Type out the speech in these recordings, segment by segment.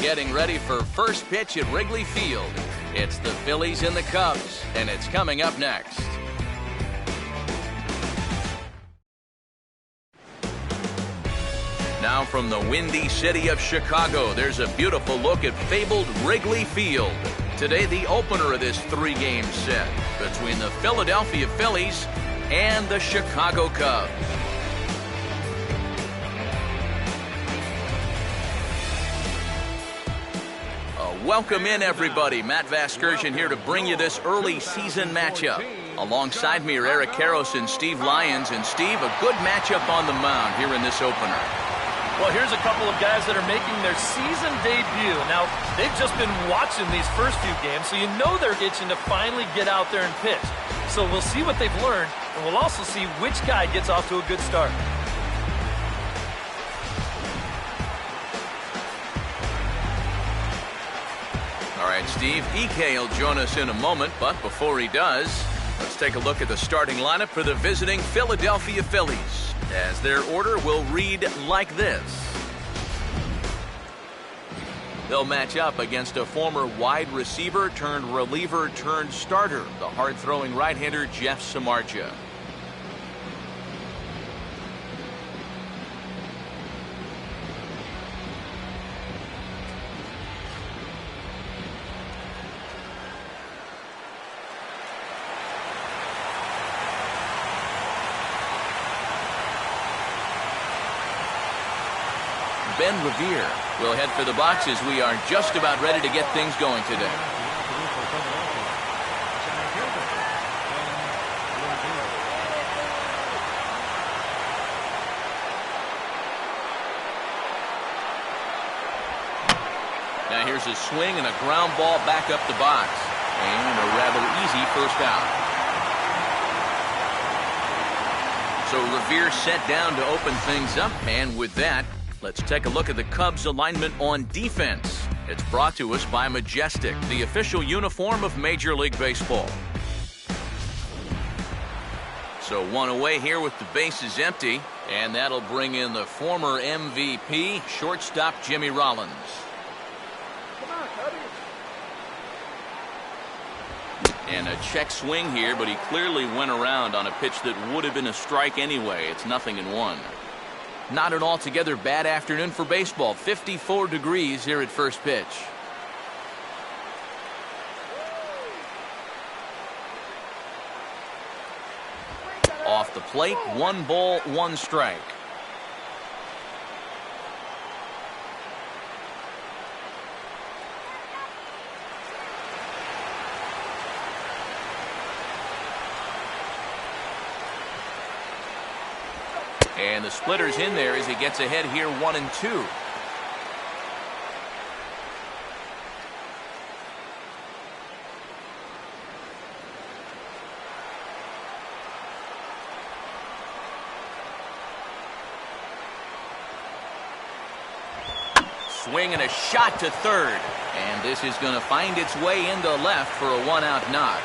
getting ready for first pitch at Wrigley Field. It's the Phillies and the Cubs, and it's coming up next. Now from the windy city of Chicago, there's a beautiful look at fabled Wrigley Field. Today, the opener of this three-game set between the Philadelphia Phillies and the Chicago Cubs. Welcome in, everybody. Matt Vasgersian here to bring you this early season matchup. Alongside me are Eric Karros and Steve Lyons. And Steve, a good matchup on the mound here in this opener. Well, here's a couple of guys that are making their season debut. Now, they've just been watching these first few games, so you know they're itching to finally get out there and pitch. So we'll see what they've learned, and we'll also see which guy gets off to a good start. All right, Steve, EK will join us in a moment, but before he does, let's take a look at the starting lineup for the visiting Philadelphia Phillies, as their order will read like this. They'll match up against a former wide receiver turned reliever turned starter, the hard-throwing right-hander Jeff Samardzija. Ben Revere will head for the box as we are just about ready to get things going today. Now here's a swing and a ground ball back up the box. And a rather easy first out. So Revere set down to open things up, and with that, let's take a look at the Cubs' alignment on defense. It's brought to us by Majestic, the official uniform of Major League Baseball. So one away here with the bases empty, and that'll bring in the former MVP, shortstop Jimmy Rollins. Come on, Cubby. And a check swing here, but he clearly went around on a pitch that would have been a strike anyway. It's 0-1. Not an altogether bad afternoon for baseball. 54 degrees here at first pitch. Off the plate, 1 ball, 1 strike. And the splitter's in there as he gets ahead here 1-2. Swing and a shot to third. And this is going to find its way into left for a 1-out knock.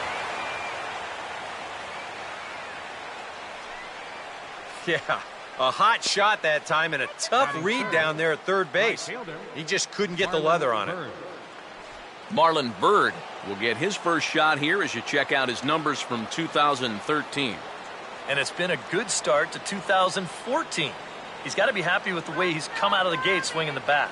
Yeah. A hot shot that time and a tough read down there at third base. He just couldn't get the leather on it. Marlon Byrd will get his first shot here as you check out his numbers from 2013. And it's been a good start to 2014. He's got to be happy with the way he's come out of the gate swinging the bat.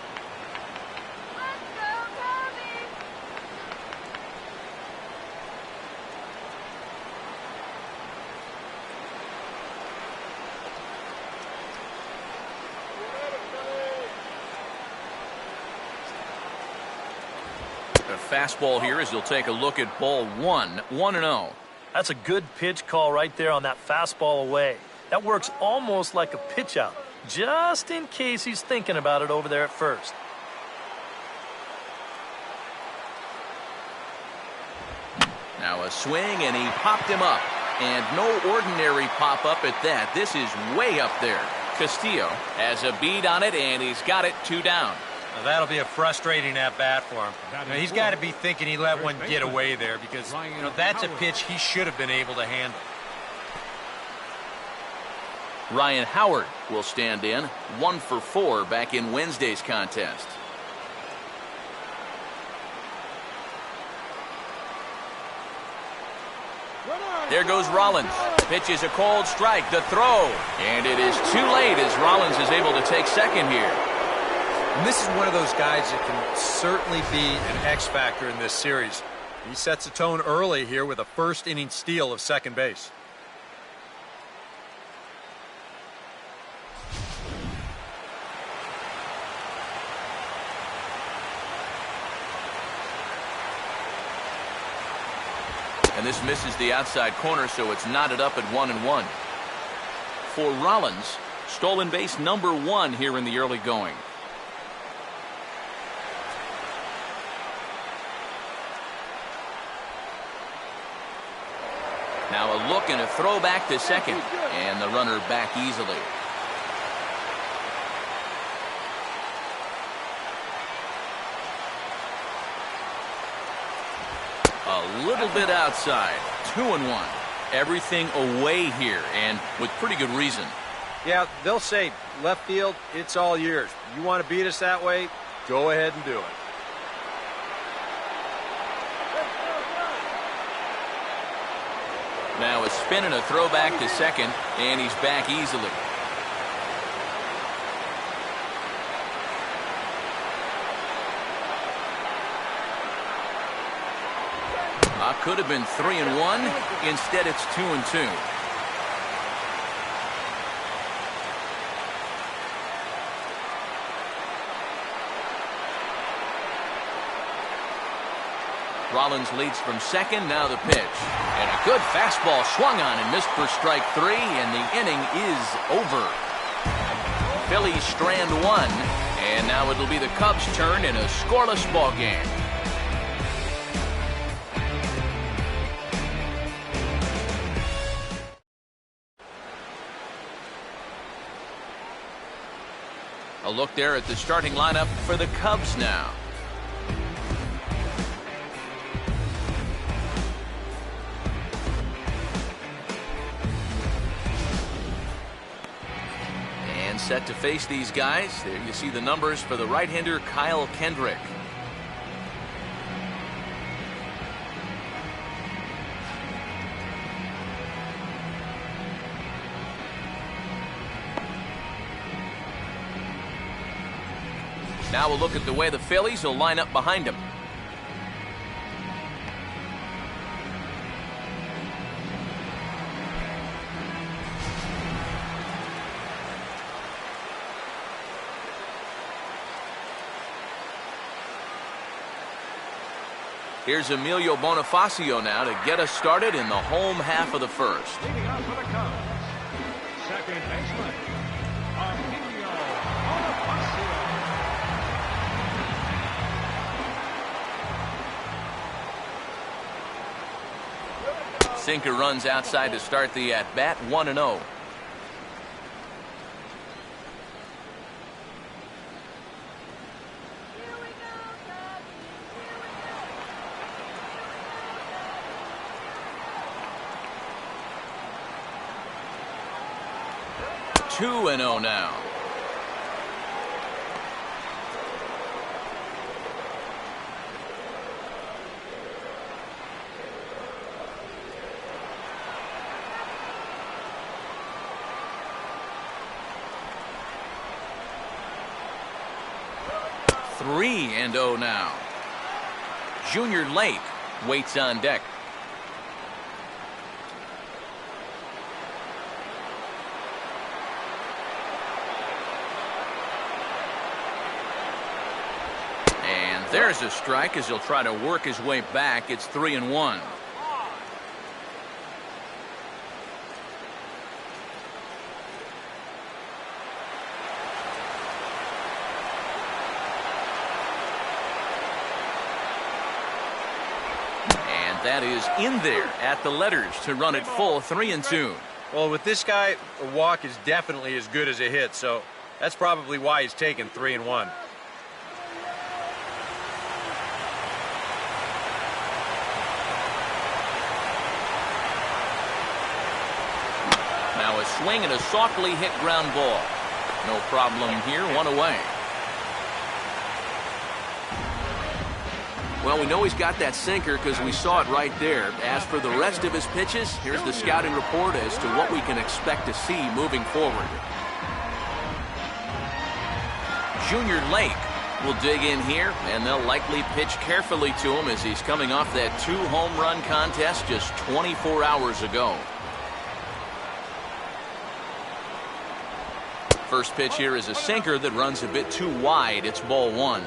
Fastball here as he'll take a look at ball 1, 1-0. That's a good pitch call right there on that fastball away. That works almost like a pitch out, just in case he's thinking about it over there at first. Now a swing, and he popped him up. And no ordinary pop-up at that. This is way up there. Castillo has a bead on it, and he's got it 2 down. Now that'll be a frustrating at-bat for him. He's got to be thinking he let one get away there because, that's a pitch he should have been able to handle. Ryan Howard will stand in, 1 for 4 back in Wednesday's contest. There goes Rollins. Pitch is a cold strike. The throw. And it is too late as Rollins is able to take second here. And this is one of those guys that can certainly be an X factor in this series. He sets the tone early here with a first inning steal of second base. And this misses the outside corner, so it's knotted up at 1-1. For Rollins, stolen base number 1 here in the early going. Now a look and a throw back to second, and the runner back easily. A little bit outside. 2-1. Everything away here, and with pretty good reason. Yeah, they'll say, left field, it's all yours. You want to beat us that way? Go ahead and do it. Now a spin and a throw back to second, and he's back easily. Could have been 3-1. Instead, it's 2-2. Rollins leads from second. Now the pitch. And a good fastball swung on and missed for strike 3, and the inning is over. Phillies strand 1, and now it'll be the Cubs' turn in a scoreless ball game. A look there at the starting lineup for the Cubs now. And set to face these guys. There you see the numbers for the right-hander Kyle Kendrick. Now we'll look at the way the Phillies will line up behind him. Here's Emilio Bonifacio now to get us started in the home half of the first. Leading out for the Cubs, second baseman, Emilio Bonifacio. Sinker runs outside to start the at-bat, 1-0. Two and 0 now. Three and 0 now. Junior Lake waits on deck. And there's a strike as he'll try to work his way back. It's 3-1. That is in there at the letters to run it full, 3-2. Well, with this guy, a walk is definitely as good as a hit, so that's probably why he's taken 3-1. Now a swing and a softly hit ground ball. No problem here, one away. Well, we know he's got that sinker because we saw it right there. As for the rest of his pitches, here's the scouting report as to what we can expect to see moving forward. Junior Lake will dig in here, and they'll likely pitch carefully to him as he's coming off that 2-home run contest just 24 hours ago. First pitch here is a sinker that runs a bit too wide. It's ball 1.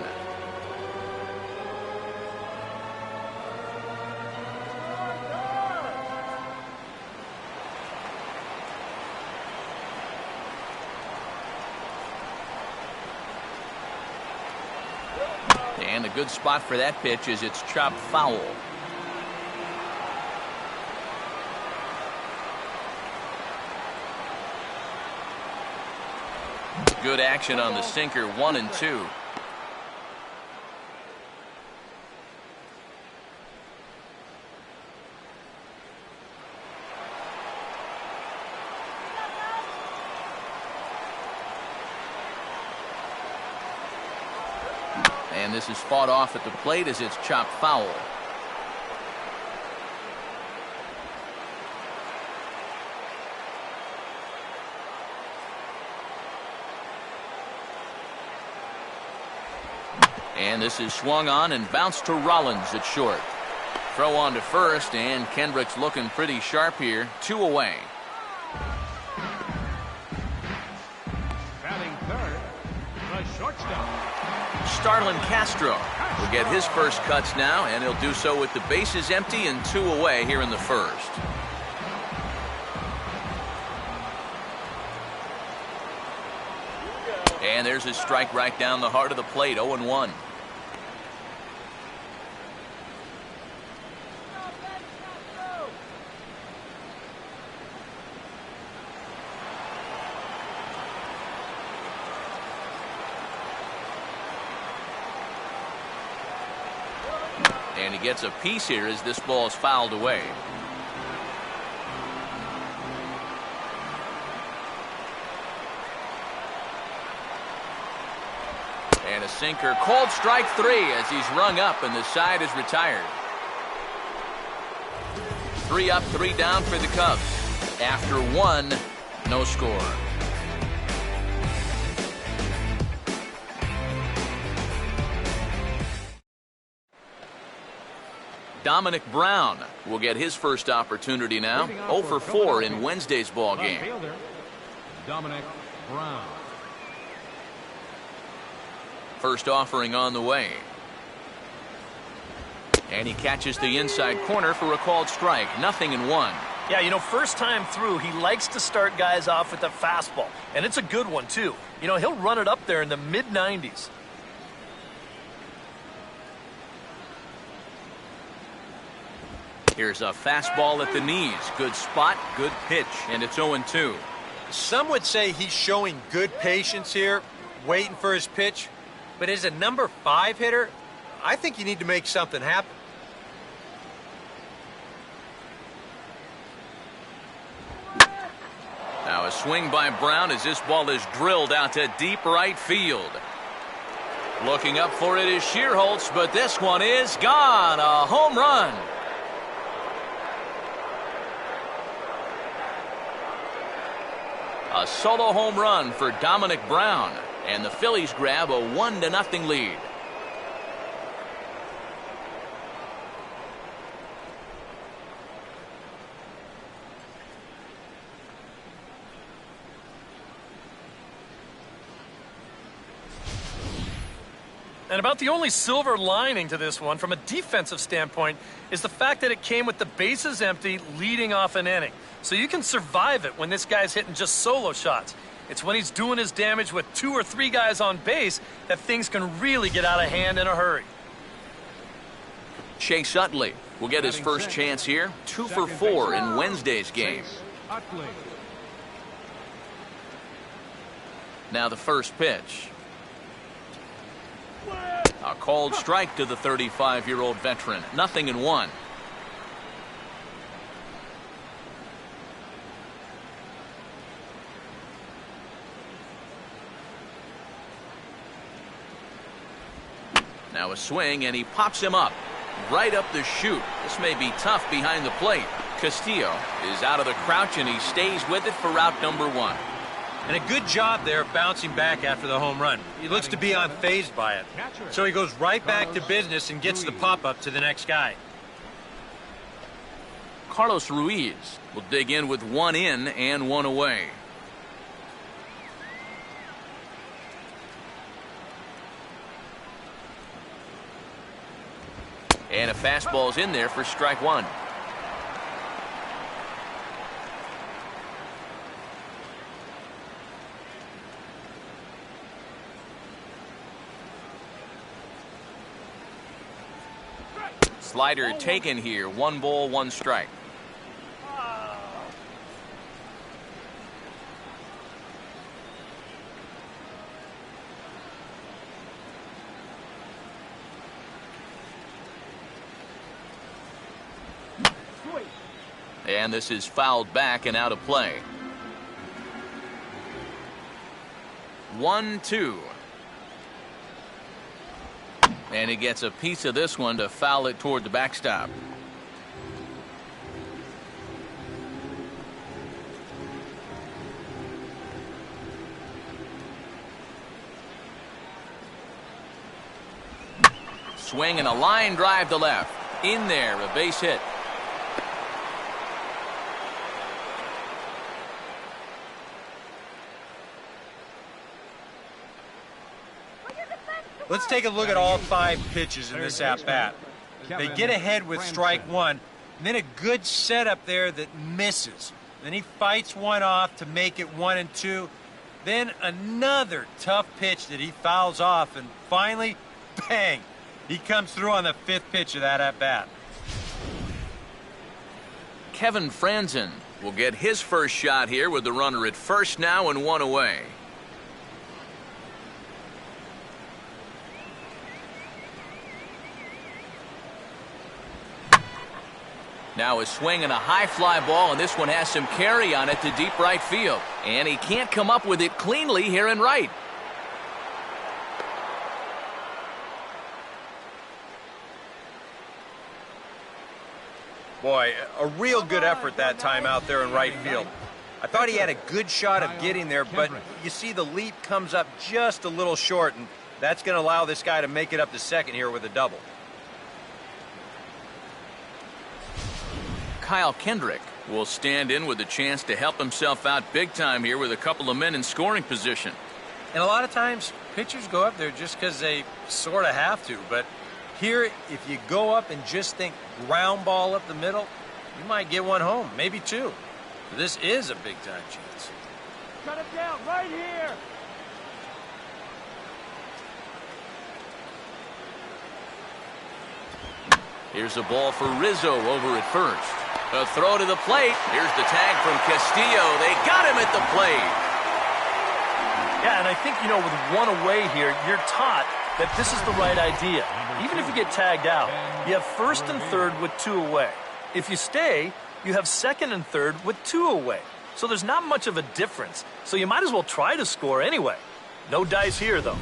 And a good spot for that pitch is it's chopped foul. Good action on the sinker, 1 and 2. And this is fought off at the plate as it's chopped foul. And this is swung on and bounced to Rollins at short. Throw on to first, and Kendrick's looking pretty sharp here. 2 away. Batting third, the shortstop. Starlin Castro will get his first cuts now, and he'll do so with the bases empty and 2 away here in the first. And there's his strike right down the heart of the plate, 0-1. And he gets a piece here as this ball is fouled away. And a sinker, called strike 3 as he's rung up and the side is retired. 3 up, 3 down for the Cubs. After 1, no score. Dominic Brown will get his first opportunity now. 0 for 4 in Wednesday's ball game. Dominic Brown. First offering on the way. And he catches the inside corner for a called strike. 0-1. Yeah, you know, first time through, he likes to start guys off with a fastball. And it's a good one, too. You know, he'll run it up there in the mid-90s. Here's a fastball at the knees. Good spot, good pitch, and it's 0-2. Some would say he's showing good patience here, waiting for his pitch. But as a number 5 hitter, I think you need to make something happen. Now a swing by Brown as this ball is drilled out to deep right field. Looking up for it is Shearholtz, but this one is gone. A home run. A solo home run for Dominic Brown, and the Phillies grab a 1-0 lead. And about the only silver lining to this one from a defensive standpoint is the fact that it came with the bases empty leading off an inning. So you can survive it when this guy's hitting just solo shots. It's when he's doing his damage with 2 or 3 guys on base that things can really get out of hand in a hurry. Chase Utley will get his first chance here. 2 for 4 in Wednesday's game. Now the first pitch. A called strike to the 35-year-old veteran. 0-1. Now a swing, and he pops him up. Right up the chute. This may be tough behind the plate. Castillo is out of the crouch, and he stays with it for route number 1. And a good job there bouncing back after the home run. He looks to be unfazed by it. So he goes right back to business and gets the pop-up to the next guy. Carlos Ruiz will dig in with 1 in and 1 away. And a fastball's in there for strike 1. Slider taken here. 1 ball, 1 strike. And this is fouled back and out of play. 1-2. And he gets a piece of this one to foul it toward the backstop. Swing and a line drive to left. In there, a base hit. Let's take a look at all 5 pitches in this at-bat. They get ahead with strike 1, and then a good setup there that misses. Then he fights one off to make it 1-2. Then another tough pitch that he fouls off, and finally, bang! He comes through on the 5th pitch of that at-bat. Kevin Franzen will get his first shot here with the runner at first now and 1 away. Now a swing and a high fly ball, and this one has some carry on it to deep right field. And he can't come up with it cleanly here in right. Boy, a real good effort that time out there in right field. I thought he had a good shot of getting there, but you see the leap comes up just a little short, and that's going to allow this guy to make it up to second here with a double. Kyle Kendrick will stand in with a chance to help himself out big time here with a couple of men in scoring position. And a lot of times, pitchers go up there just because they sort of have to. But here, if you go up and just think ground ball up the middle, you might get one home, maybe 2. So this is a big-time chance. Cut it down right here. Here's a ball for Rizzo over at first. A throw to the plate. Here's the tag from Castillo. They got him at the plate. Yeah, and I think, with 1 away here, you're taught that this is the right idea. Even if you get tagged out, you have 1st and 3rd with 2 away. If you stay, you have 2nd and 3rd with 2 away. So there's not much of a difference. So you might as well try to score anyway. No dice here, though.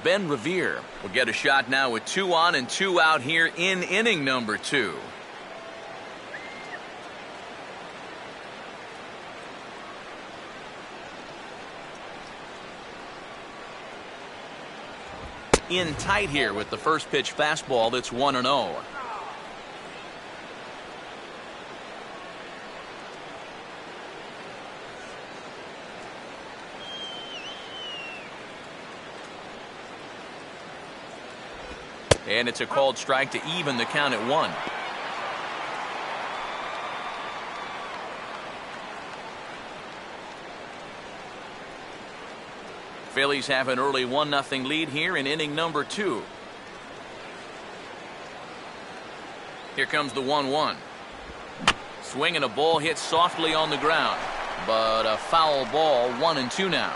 Ben Revere will get a shot now with 2 on and 2 out here in inning number 2. In tight here with the first pitch fastball that's 1-0. And it's a called strike to even the count at 1. Phillies have an early 1-0 lead here in inning number 2. Here comes the 1-1. Swing and a ball hit softly on the ground, but a foul ball. 1-2 now.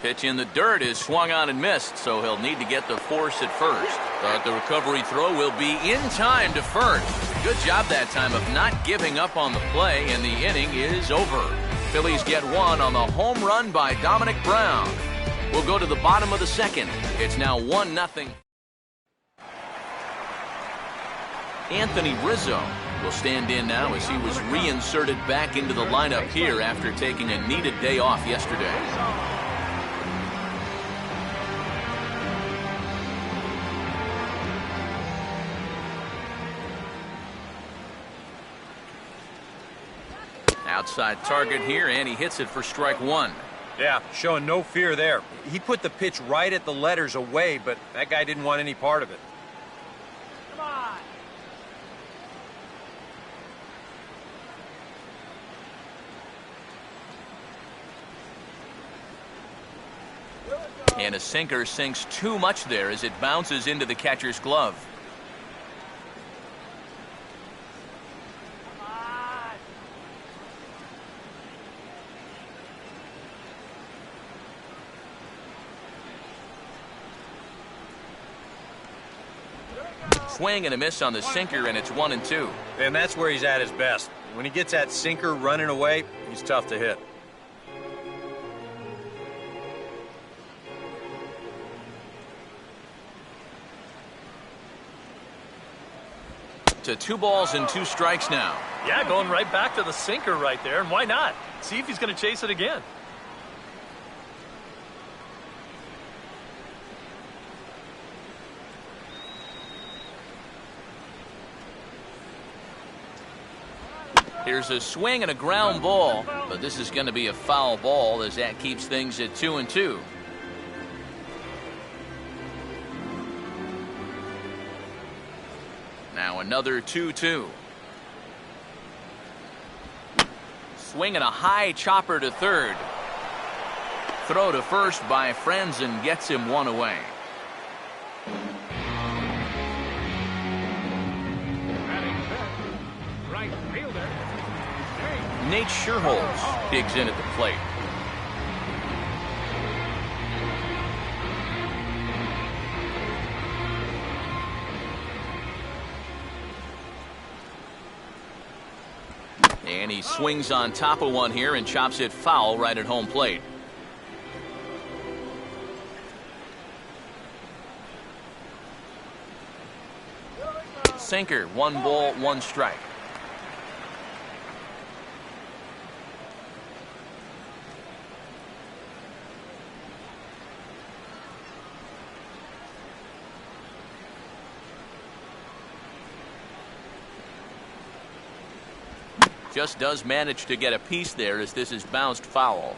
Pitch in the dirt is swung on and missed, so he'll need to get the force at first. But the recovery throw will be in time to first. Good job that time of not giving up on the play, and the inning is over. Phillies get one on the home run by Dominic Brown. We'll go to the bottom of the second. It's now 1-0. Anthony Rizzo will stand in now as he was reinserted back into the lineup here after taking a needed day off yesterday. Outside target here, and he hits it for strike one. Yeah, showing no fear there. He put the pitch right at the letters away, but that guy didn't want any part of it. Come on. And a sinker sinks too much there as it bounces into the catcher's glove. Swing and a miss on the sinker, and it's 1-2. And that's where he's at his best. When he gets that sinker running away, he's tough to hit. To 2 balls and 2 strikes now. Yeah, going right back to the sinker right there, and why not? See if he's going to chase it again. Here's a swing and a ground ball, but this is going to be a foul ball as that keeps things at 2-2. Now another 2-2. Swing and a high chopper to third. Throw to first by Franzen gets him one away. Nate Scherholz digs in at the plate. And he swings on top of one here and chops it foul right at home plate. Sinker, 1 ball, 1 strike. Just does manage to get a piece there as this is bounced foul.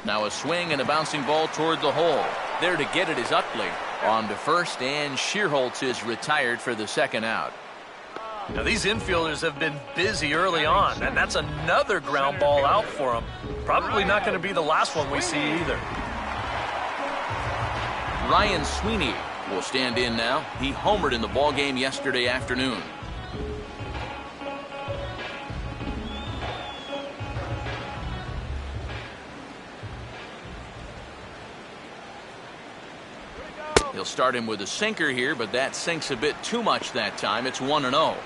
Now a swing and a bouncing ball toward the hole. There to get it is Utley. On to first, and Scherholz is retired for the second out. Now these infielders have been busy early on, and that's another ground ball out for them. Probably not going to be the last one we see either. Ryan Sweeney will stand in now. He homered in the ballgame yesterday afternoon. He'll start him with a sinker here, but that sinks a bit too much that time. It's 1-0.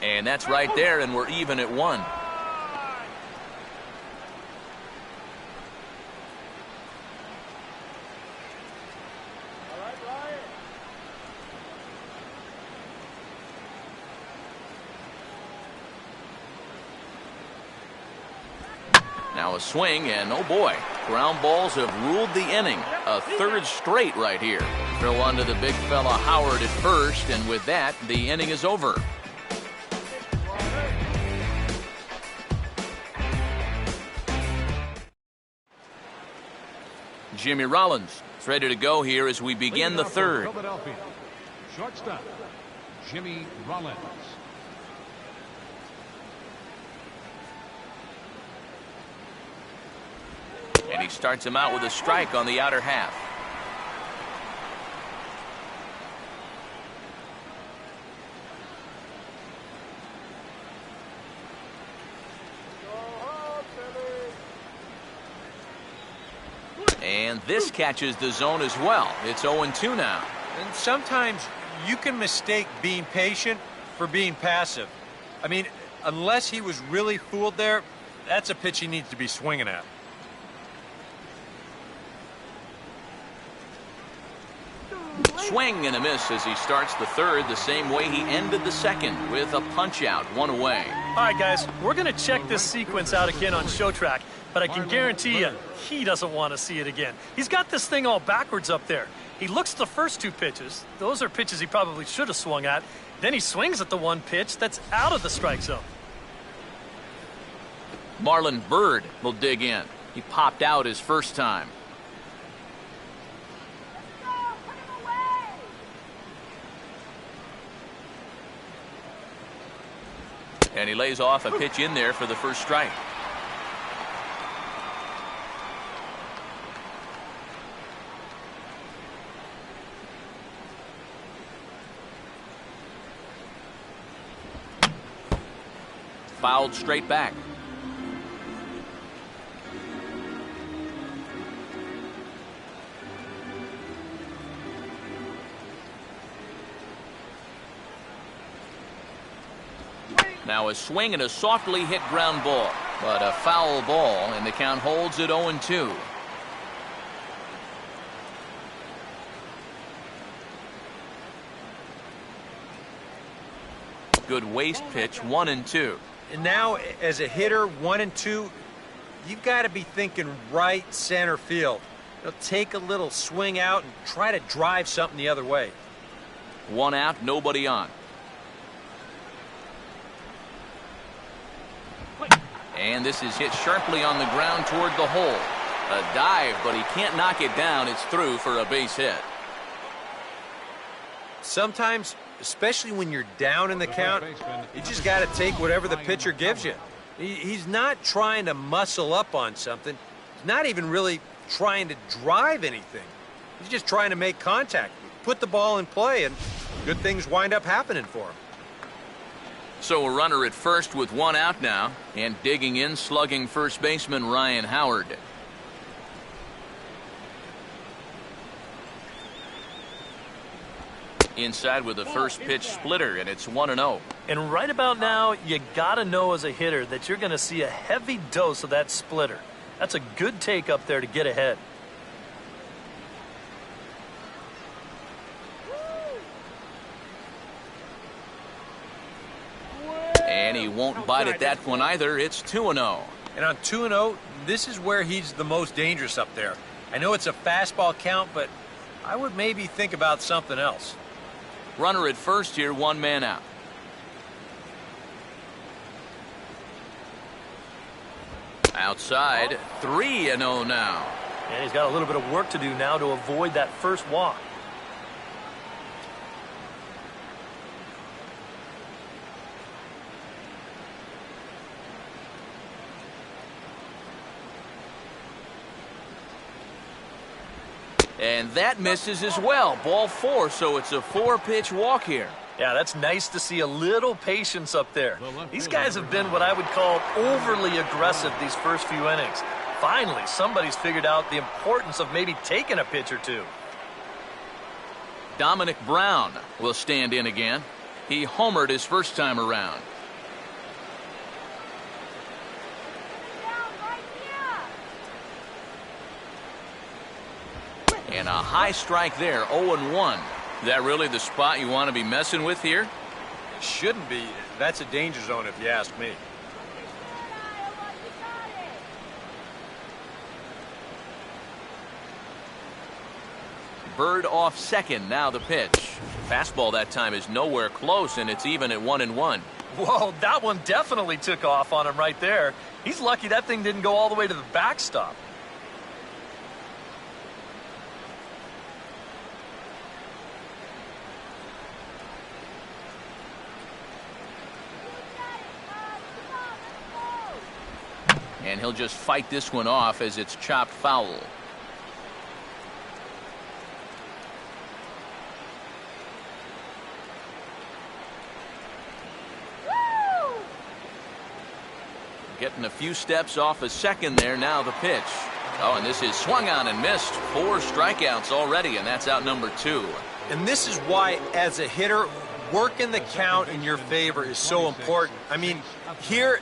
And that's right there, and we're even at 1. Now a swing, and oh boy, ground balls have ruled the inning. A third straight right here. Throw on to the big fella Howard at first, and with that, the inning is over. Jimmy Rollins is ready to go here as we begin the third. Philadelphia, shortstop, Jimmy Rollins. he starts him out with a strike on the outer half. And this catches the zone as well. It's 0-2 now. And sometimes you can mistake being patient for being passive. I mean, unless he was really fooled there, that's a pitch he needs to be swinging at. Swing and a miss as he starts the third the same way he ended the second, with a punch out, one away. All right, guys, we're going to check this sequence out again on Show Track, but I can guarantee you he doesn't want to see it again. He's got this thing all backwards up there. He looks at the first two pitches. Those are pitches he probably should have swung at. Then he swings at the one pitch that's out of the strike zone. Marlon Byrd will dig in. He popped out his first time. And he lays off a pitch in there for the first strike. Fouled straight back. Now a swing and a softly hit ground ball, but a foul ball, and the count holds at 0-2. Good waist pitch, 1-2. And now, as a hitter, 1-2, you've got to be thinking right center field. Take a little swing out and try to drive something the other way. One out, nobody on. And this is hit sharply on the ground toward the hole. A dive, but he can't knock it down. It's through for a base hit. Sometimes, especially when you're down in the count, you just got to take whatever the pitcher gives you. He's not trying to muscle up on something. He's not even really trying to drive anything. He's just trying to make contact, put the ball in play, and good things wind up happening for him. So a runner at first with one out now, and digging in, slugging first baseman Ryan Howard. Inside with the first pitch splitter, and it's 1-0. And right about now, you got to know as a hitter that you're going to see a heavy dose of that splitter. That's a good take up there to get ahead. And he won't bite at that one either. It's 2-0. And on 2-0, this is where he's the most dangerous up there. I know it's a fastball count, but I would maybe think about something else. Runner at first here, one man out. Outside, 3-0 now. And he's got a little bit of work to do now to avoid that first walk. And that misses as well. Ball 4, so it's a 4-pitch walk here. Yeah, that's nice to see a little patience up there. These guys have been what I would call overly aggressive these first few innings. Finally, somebody's figured out the importance of maybe taking a pitch or two. Dominic Brown will stand in again. He homered his first time around. And a high strike there, 0-1. Is that really the spot you want to be messing with here? Shouldn't be. That's a danger zone if you ask me. Bird off second, now the pitch. Fastball that time is nowhere close, and it's even at 1-1. Whoa, that one definitely took off on him right there. He's lucky that thing didn't go all the way to the backstop. And he'll just fight this one off as it's chopped foul. Getting a few steps off a second there. Now the pitch. Oh, and this is swung on and missed. 4 strikeouts already, and that's out number 2. And this is why, as a hitter, working the count in your favor is so important. I mean, here,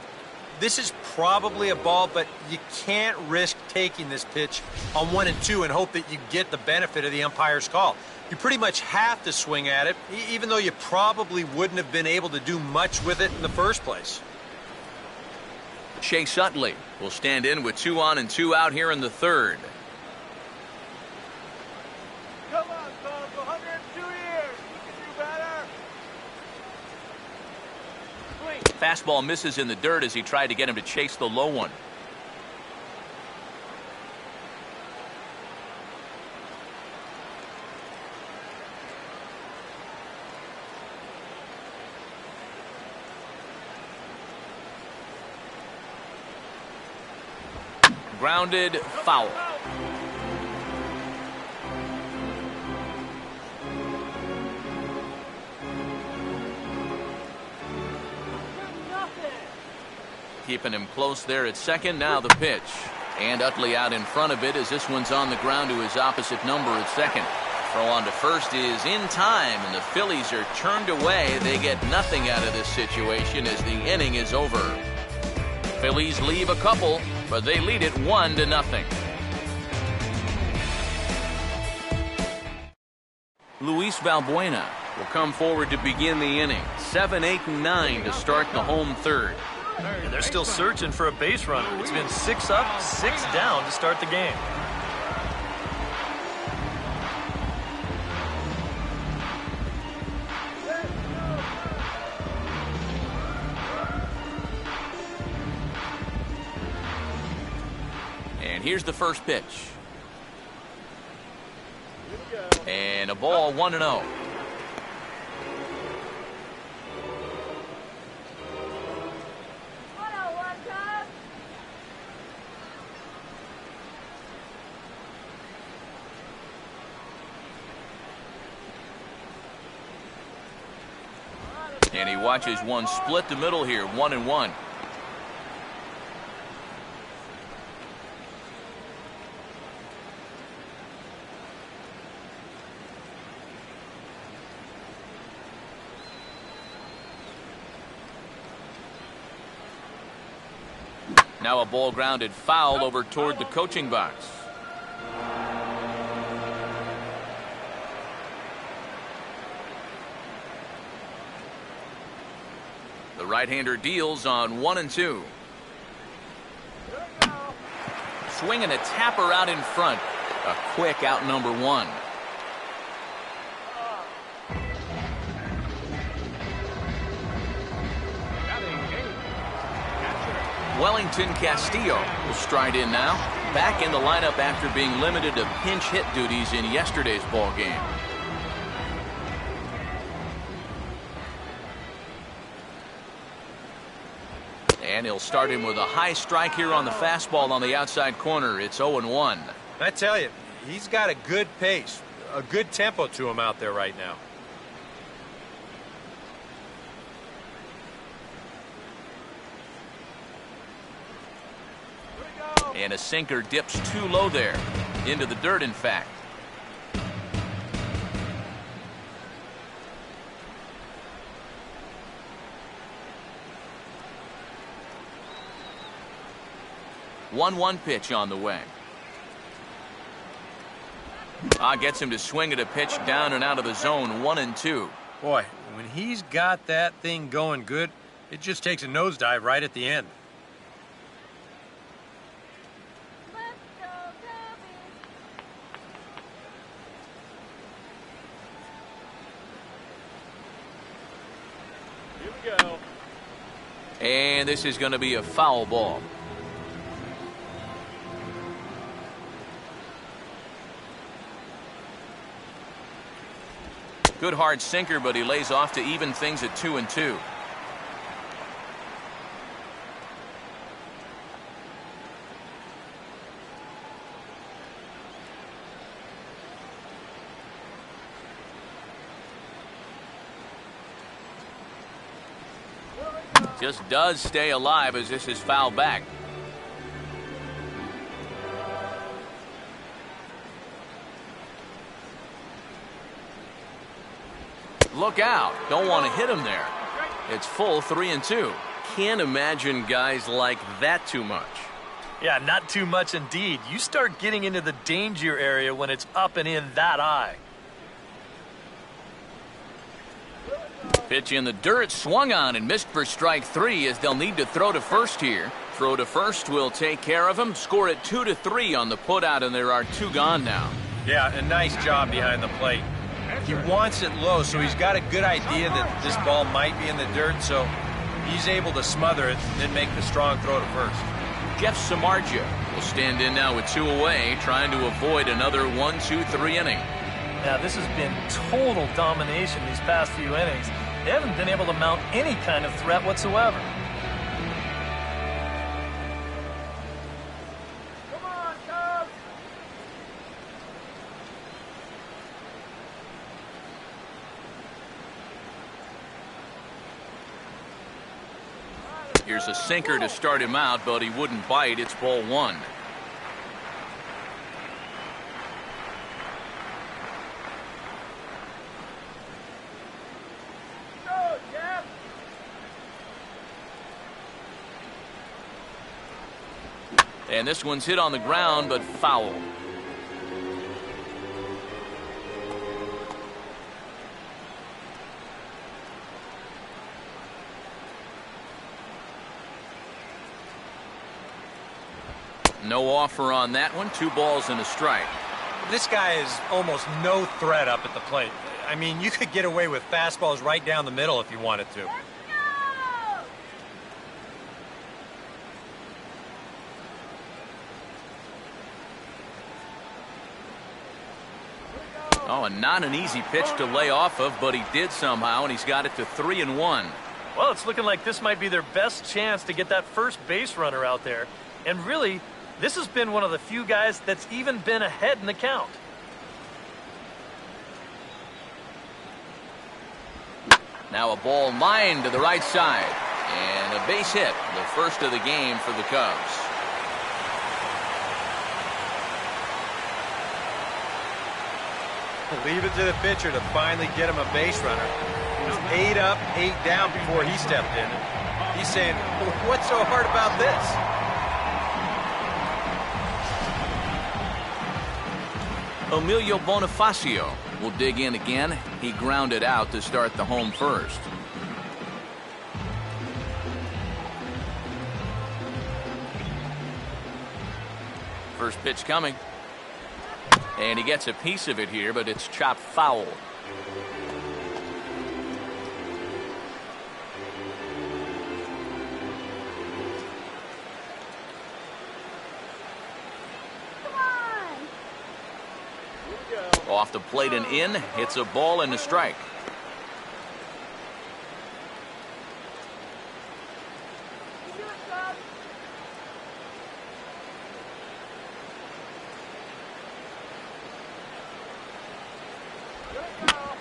this is probably a ball, but you can't risk taking this pitch on 1 and 2 and hope that you get the benefit of the umpire's call. You pretty much have to swing at it, even though you probably wouldn't have been able to do much with it in the first place. Chase Utley will stand in with 2 on and 2 out here in the 3rd. Come on, Cubs, 102 years. You can do better. Swing. Fastball misses in the dirt as he tried to get him to chase the low one. Grounded, foul. Keeping him close there at second. Now the pitch. And Utley out in front of it as this one's on the ground to his opposite number at second. Throw on to first is in time, and the Phillies are turned away. They get nothing out of this situation as the inning is over. Phillies leave a couple, but they lead it 1-0. Luis Valbuena will come forward to begin the inning. 7, 8, and 9 to start the home 3rd. And they're still searching for a base runner. It's been 6 up, 6 down to start the game. Here's the first pitch. And a ball, 1-0. And he watches one split the middle here, 1-1. Now a ball grounded foul over toward the coaching box. The right-hander deals on 1 and 2. Swinging a tapper out in front. A quick out number 1. Wellington Castillo will stride in now. Back in the lineup after being limited to pinch hit duties in yesterday's ball game. And he'll start him with a high strike here on the fastball on the outside corner. It's 0-1. I tell you, he's got a good pace, a good tempo to him out there right now. And a sinker dips too low there. Into the dirt, in fact. One pitch on the way. Gets him to swing at a pitch down and out of the zone, 1 and 2. Boy, when he's got that thing going good, it just takes a nosedive right at the end. And this is going to be a foul ball. Good hard sinker, but he lays off to even things at 2 and 2. Just does stay alive as this is fouled back. Look out. Don't want to hit him there. It's full 3-2. Can't imagine guys like that too much. Yeah, not too much indeed. You start getting into the danger area when it's up and in that high. Pitch in the dirt, swung on and missed for strike 3 as they'll need to throw to first here. Throw to first will take care of him. Score it 2-3 on the putout, and there are 2 gone now. Yeah, a nice job behind the plate. He wants it low, so he's got a good idea that this ball might be in the dirt, so he's able to smother it and then make the strong throw to first. Jeff Samardzija will stand in now with 2 away, trying to avoid another 1-2-3 inning. Now, this has been total domination these past few innings. They haven't been able to mount any kind of threat whatsoever. Come on, Cubs! Here's a sinker to start him out, but he wouldn't bite. It's ball 1. Go, Jeff! And this one's hit on the ground, but foul. No offer on that one. 2 balls and a strike. This guy is almost no threat up at the plate. I mean, you could get away with fastballs right down the middle if you wanted to. Oh, and not an easy pitch to lay off of, but he did somehow, and he's got it to 3-1. Well, it's looking like this might be their best chance to get that first base runner out there. And really, this has been one of the few guys that's even been ahead in the count. Now a ball lined to the right side. And a base hit, the first of the game for the Cubs. Leave it to the pitcher to finally get him a base runner. He was 8 up, 8 down before he stepped in. He's saying, what's so hard about this? Emilio Bonifacio will dig in again. He grounded out to start the home first. First pitch coming. And he gets a piece of it here, but it's chopped foul. Off the plate and in. It's a ball and a strike.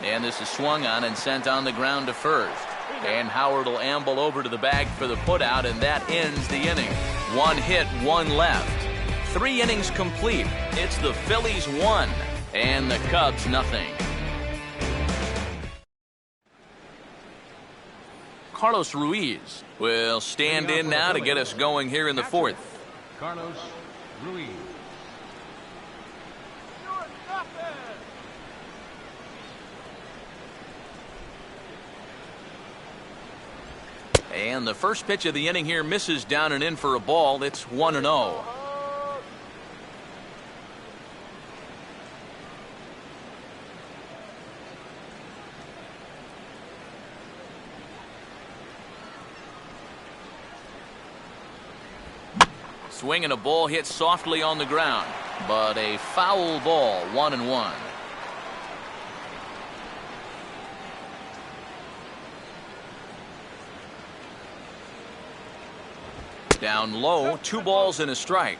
And this is swung on and sent on the ground to first. And Howard will amble over to the bag for the putout, and that ends the inning. 1 hit, 1 left. 3 innings complete. It's the Phillies 1 and the Cubs nothing. Carlos Ruiz will stand in now to get us going here in the 4th. Carlos Ruiz. And the first pitch of the inning here misses down and in for a ball. It's 1-0. Swing and a ball hit softly on the ground, but a foul ball. 1-1. Down low, 2 balls and a strike.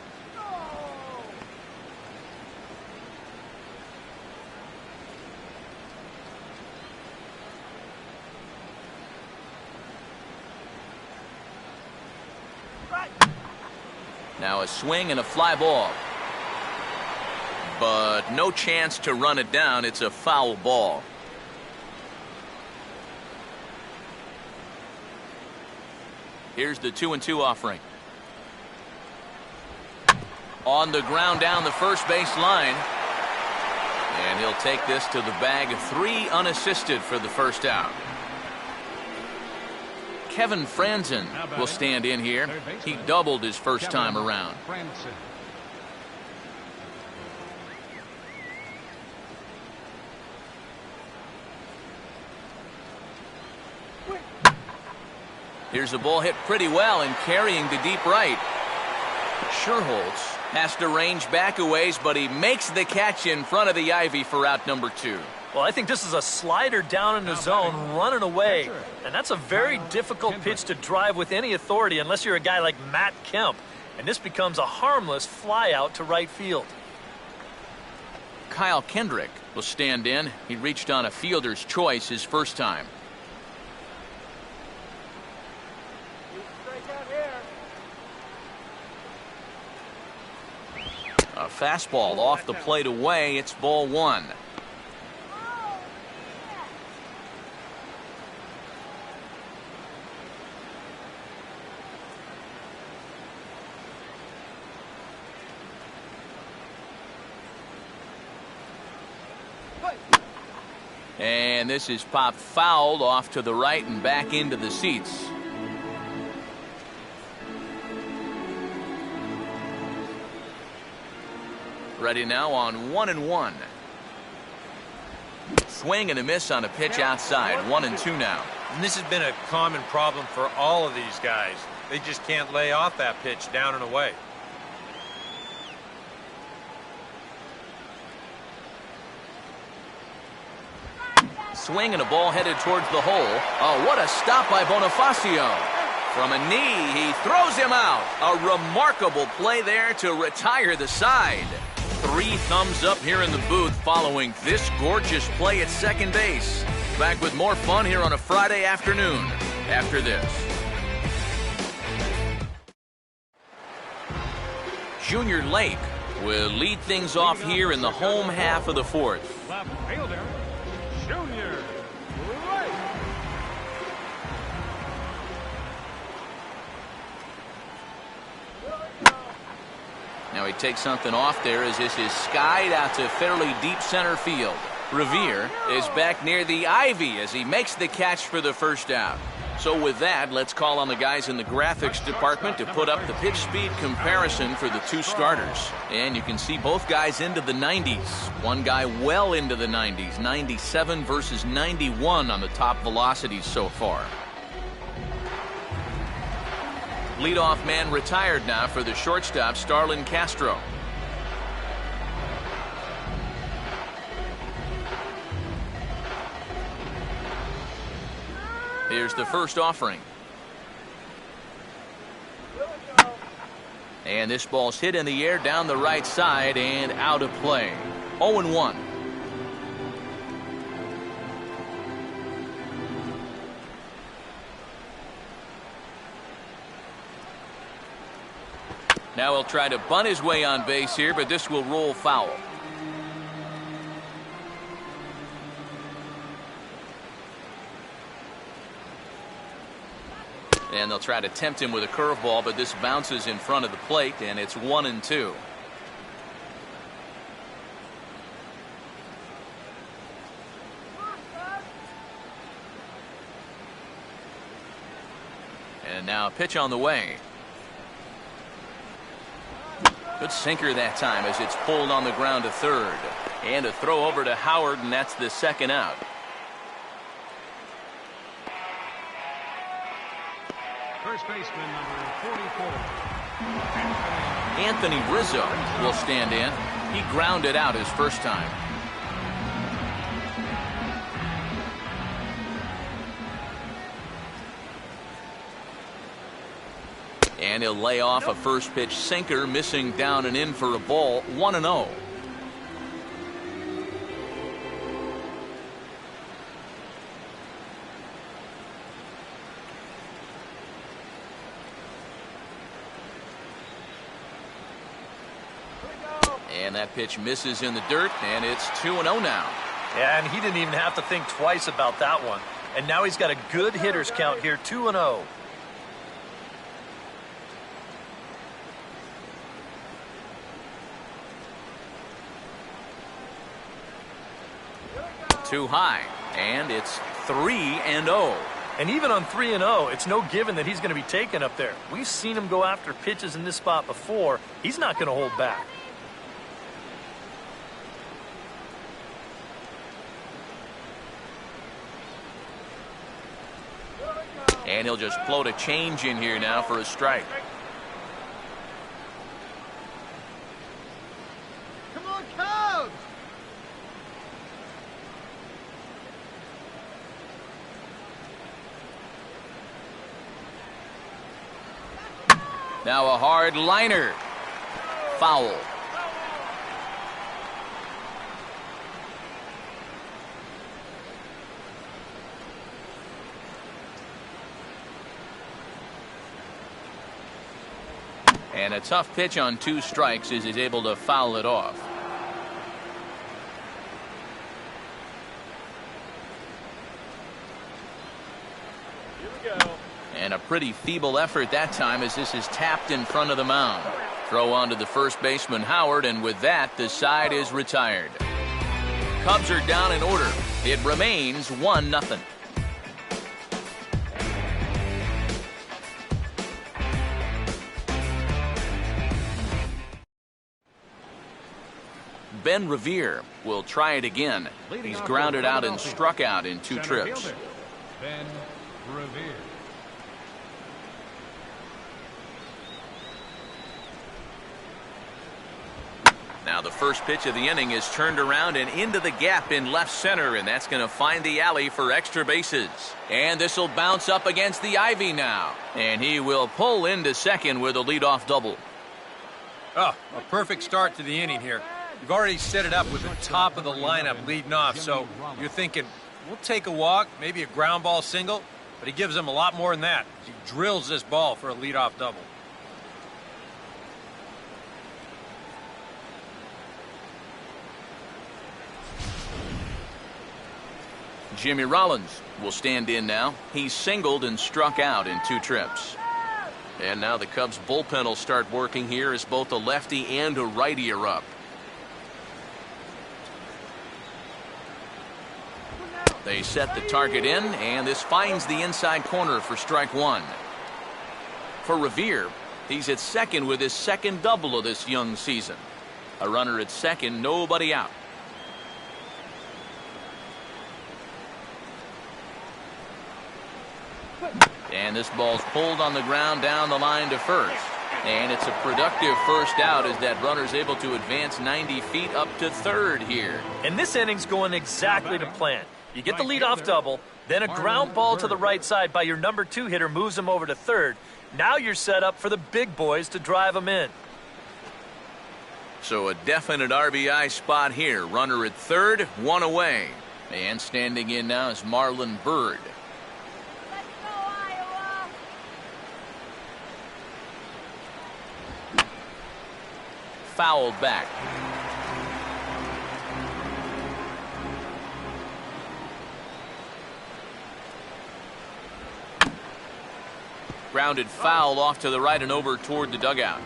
Now a swing and a fly ball. But no chance to run it down. It's a foul ball. Here's the 2-2 offering. On the ground down the first base line. And he'll take this to the bag. 3 unassisted for the first out. Kevin Franzen will stand in here. He doubled his first time around. Here's the ball hit pretty well and carrying to deep right. Sherholtz has to range back a ways, but he makes the catch in front of the ivy for out number 2. Well, I think this is a slider down in the zone, running away. And that's a very difficult pitch to drive with any authority unless you're a guy like Matt Kemp. And this becomes a harmless fly out to right field. Kyle Kendrick will stand in. He reached on a fielder's choice his first time. A fastball off the plate away. It's ball 1. And this is popped fouled off to the right and back into the seats. Ready now on 1-1. Swing and a miss on a pitch outside. 1-2 now. And this has been a common problem for all of these guys. They just can't lay off that pitch down and away. Swing and a ball headed towards the hole. Oh, what a stop by Bonifacio. From a knee, he throws him out. A remarkable play there to retire the side. 3 thumbs up here in the booth following this gorgeous play at second base. Back with more fun here on a Friday afternoon after this. Junior Lake will lead things off here in the home half of the 4th. Left fielder, Junior Lake. Now he takes something off there as this is skied out to fairly deep center field. Revere is back near the ivy as he makes the catch for the first out. So with that, let's call on the guys in the graphics department to put up the pitch speed comparison for the 2 starters. And you can see both guys into the 90s. One guy well into the 90s, 97 versus 91 on the top velocities so far. Leadoff man retired now for the shortstop, Starlin Castro. Here's the first offering. And this ball's hit in the air down the right side and out of play. 0-1. Now he'll try to bunt his way on base here, but this will roll foul. And they'll try to tempt him with a curveball, but this bounces in front of the plate, and it's 1-2. And now a pitch on the way. Good sinker that time as it's pulled on the ground to third. And a throw over to Howard, and that's the second out. First baseman number 44. Anthony Rizzo will stand in. He grounded out his first time. And he'll lay off a first pitch sinker, missing down and in for a ball. 1-0. And that pitch misses in the dirt, and it's 2-0 now. Yeah, and he didn't even have to think twice about that one. And now he's got a good hitters count here, 2-0. Too high, and it's 3-0. And even on 3-0, it's no given that he's going to be taken up there. We've seen him go after pitches in this spot before. He's not going to hold back. And he'll just float a change in here now for a strike. Come on, Cubs! Now a hard liner. Foul. And a tough pitch on 2 strikes as he's able to foul it off. Here we go. And a pretty feeble effort that time as this is tapped in front of the mound. Throw on to the first baseman Howard, and with that the side is retired. Cubs are down in order. It remains 1-0. Ben Revere will try it again. He's grounded out and struck out in 2 trips. Ben Revere. Now the first pitch of the inning is turned around and into the gap in left center, and that's going to find the alley for extra bases. And this will bounce up against the ivy now. And he will pull into second with a leadoff double. Oh, a perfect start to the inning here. You've already set it up with the top of the lineup leading off, so you're thinking, we'll take a walk, maybe a ground ball single, but he gives them a lot more than that. He drills this ball for a leadoff double. Jimmy Rollins will stand in now. He's singled and struck out in 2 trips. And now the Cubs bullpen will start working here as both a lefty and a righty are up. They set the target in, and this finds the inside corner for strike 1. For Revere, he's at second with his second double of this young season. A runner at second, nobody out. And this ball's pulled on the ground down the line to first. And it's a productive first out as that runner's able to advance 90 feet up to third here. And this inning's going exactly to plan. You get the leadoff double, then a ground ball to the right side by your number 2 hitter moves him over to third. Now you're set up for the big boys to drive him in. So a definite RBI spot here. Runner at third, 1 away. And standing in now is Marlon Byrd. Let's go, Iowa! Fouled back. Grounded foul off to the right and over toward the dugout.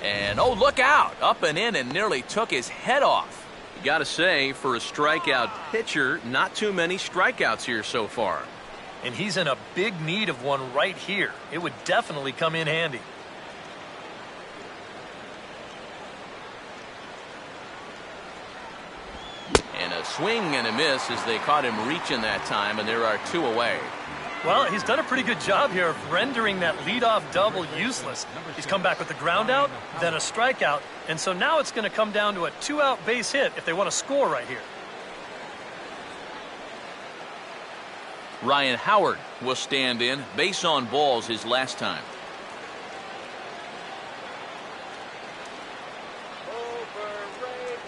And oh, look out! Up and in and nearly took his head off. You got to say, for a strikeout pitcher, not too many strikeouts here so far. And he's in a big need of one right here. It would definitely come in handy. And a swing and a miss as they caught him reaching that time, and there are 2 away. Well, he's done a pretty good job here of rendering that leadoff double useless. He's come back with the ground out, then a strikeout, and so now it's going to come down to a 2-out base hit if they want to score right here. Ryan Howard will stand in. Base on balls his last time. Overrated.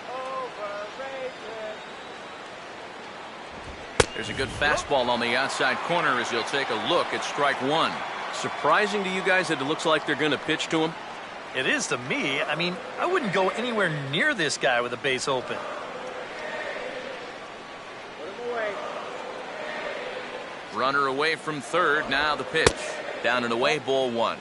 Overrated. There's a good fastball on the outside corner as he'll take a look at strike one. Surprising to you guys that it looks like they're going to pitch to him? It is to me. I mean, I wouldn't go anywhere near this guy with a base open. Runner away from third. Now the pitch. Down and away, ball one.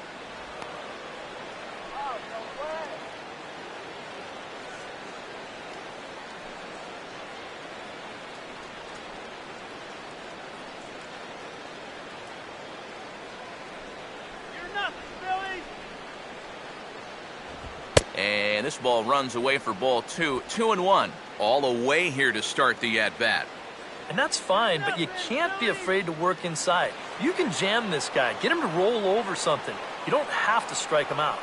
And this ball runs away for ball two. 2-1. All away here to start the at-bat. And that's fine, but you can't be afraid to work inside. You can jam this guy. Get him to roll over something. You don't have to strike him out.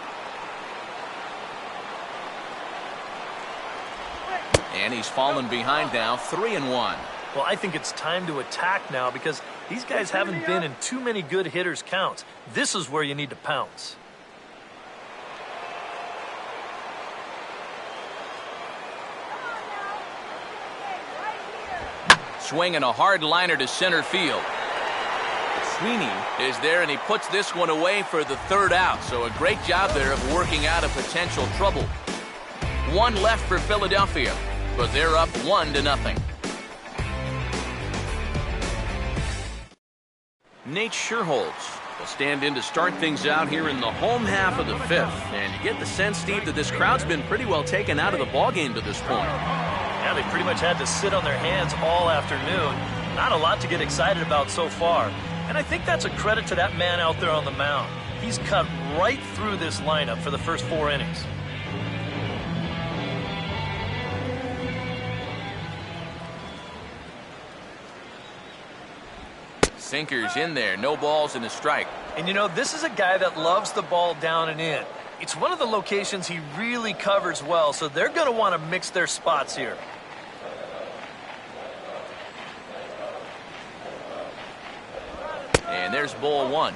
And he's fallen behind now. 3-1. Well, I think it's time to attack now because these guys haven't been in too many good hitters' counts. This is where you need to pounce. Swinging a hard liner to center field. Sweeney is there, and he puts this one away for the third out. So a great job there of working out a potential trouble. One left for Philadelphia, but they're up 1-0. Nate Sherholtz will stand in to start things out here in the home half of the fifth. And you get the sense, Steve, that this crowd's been pretty well taken out of the ballgame to this point. Yeah, they pretty much had to sit on their hands all afternoon. Not a lot to get excited about so far. And I think that's a credit to that man out there on the mound. He's cut right through this lineup for the first 4 innings. Sinker's in there. No balls and a strike. And you know, this is a guy that loves the ball down and in. It's one of the locations he really covers well, so they're going to want to mix their spots here. And there's ball one.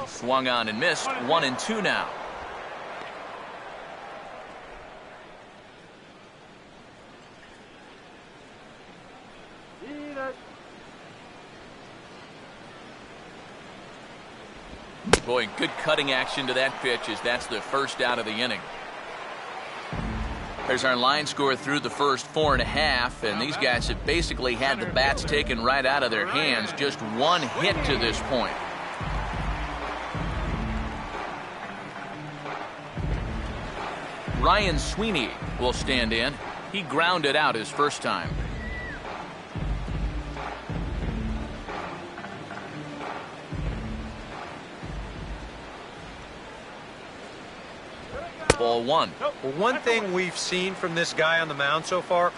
Swung on and missed. 1-2 now. Boy, good cutting action to that pitch as that's the first out of the inning. There's our line score through the first 4.5, and these guys have basically had the bats taken right out of their hands. Just one hit to this point. Ryan Sweeney will stand in. He grounded out his first time. Ball one. Well, one thing we've seen from this guy on the mound so far,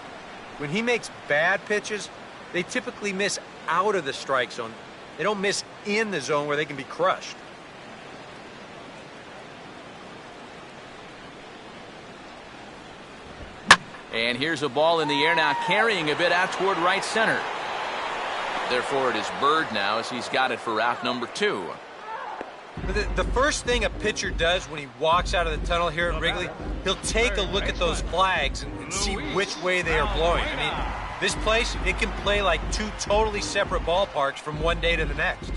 when he makes bad pitches, they typically miss out of the strike zone. They don't miss in the zone where they can be crushed. And here's a ball in the air now, carrying a bit out toward right center. Therefore, it is Bird now as he's got it for out number 2. The first thing a pitcher does when he walks out of the tunnel here at Wrigley, he'll take a look at those flags and see which way they are blowing. I mean, this place, it can play like two totally separate ballparks from one day to the next.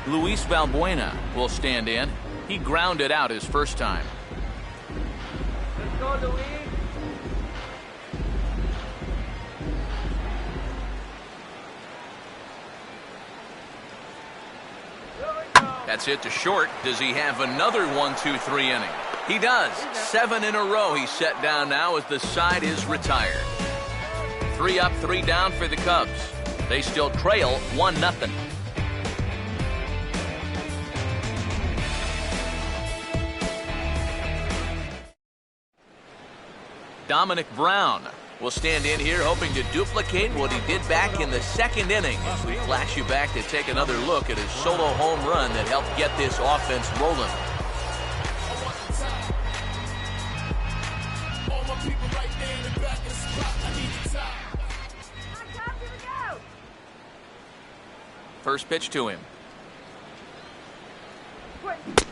Luis Valbuena will stand in. He grounded out his first time. Let's go, Luis. That's it to short. Does he have another 1-2-3 inning? He does. 7 in a row he's set down now as the side is retired. 3 up, 3 down for the Cubs. They still trail 1-0. Dominic Brown will stand in here hoping to duplicate what he did back in the second inning as we flash you back to take another look at his solo home run that helped get this offense rolling. First pitch to him.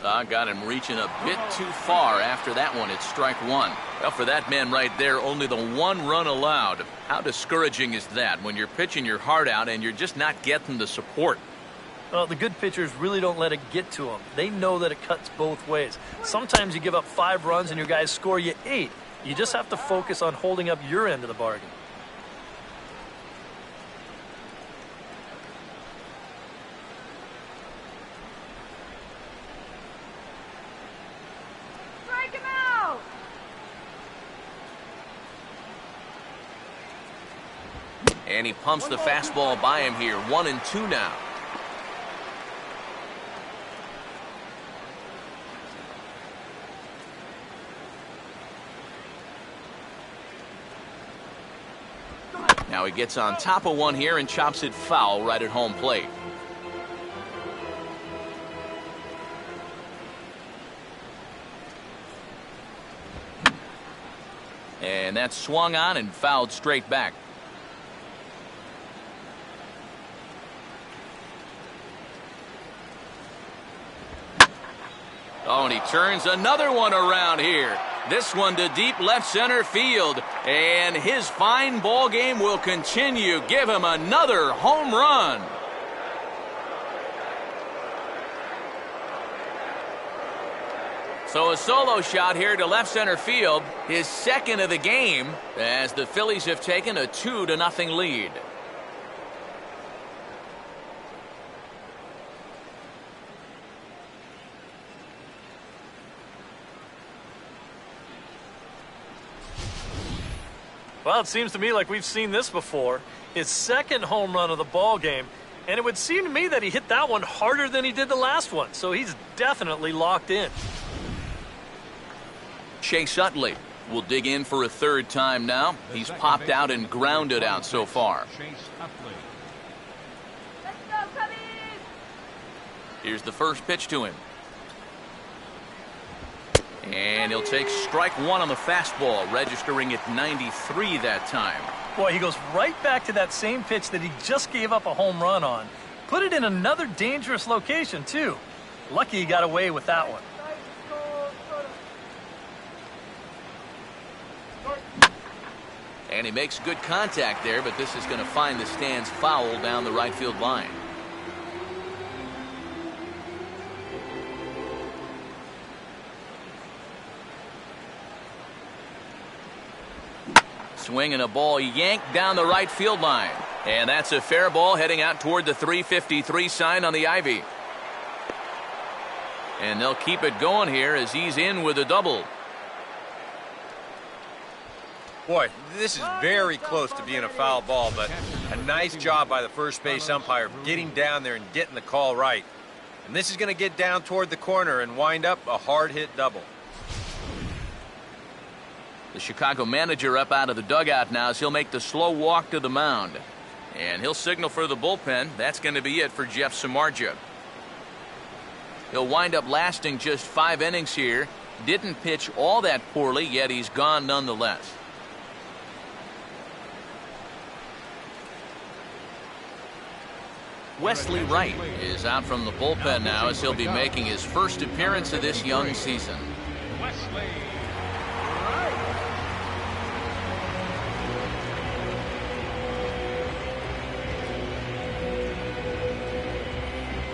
Got him reaching a bit too far after that one. It's strike one. Well, for that man right there, only the one run allowed. How discouraging is that when you're pitching your heart out and you're just not getting the support? Well, the good pitchers really don't let it get to them. They know that it cuts both ways. Sometimes you give up 5 runs and your guys score you 8. You just have to focus on holding up your end of the bargain. Strike him out! And he pumps the fastball by him here. 1-2 now. Now he gets on top of one here and chops it foul right at home plate. And that's swung on and fouled straight back. Oh, and he turns another one around here. This one to deep left center field. And his fine ball game will continue. Give him another home run. So a solo shot here to left center field. His second of the game as the Phillies have taken a 2-0 lead. Well, it seems to me like we've seen this before. His second home run of the ball game, and it would seem to me that he hit that one harder than he did the last one, so he's definitely locked in. Chase Utley will dig in for a third time now. He's popped out and grounded out so far. Let's go, Cubbies! Here's the first pitch to him. And he'll take strike one on the fastball, registering at 93 that time. Boy, he goes right back to that same pitch that he just gave up a home run on. Put it in another dangerous location, too. Lucky he got away with that one. And he makes good contact there, but this is going to find the stands foul down the right field line. Swing and a ball yanked down the right field line. And that's a fair ball heading out toward the 353 sign on the ivy. And they'll keep it going here as he's in with a double. Boy, this is very close to being a foul ball, but a nice job by the first base umpire getting down there and getting the call right. And this is going to get down toward the corner and wind up a hard-hit double. The Chicago manager up out of the dugout now as he'll make the slow walk to the mound. And he'll signal for the bullpen. That's going to be it for Jeff Samardzija. He'll wind up lasting just 5 innings here. Didn't pitch all that poorly, yet he's gone nonetheless. Wesley Wright is out from the bullpen now as he'll be making his first appearance of this young season. Wesley.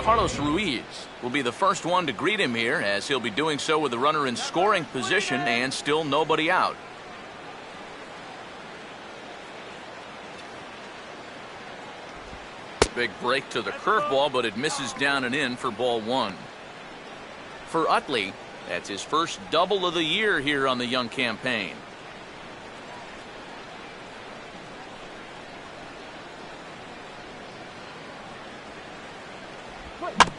Carlos Ruiz will be the first one to greet him here as he'll be doing so with the runner in scoring position and still nobody out. Big break to the curveball, but it misses down and in for ball one. For Utley, that's his first double of the year here on the young campaign.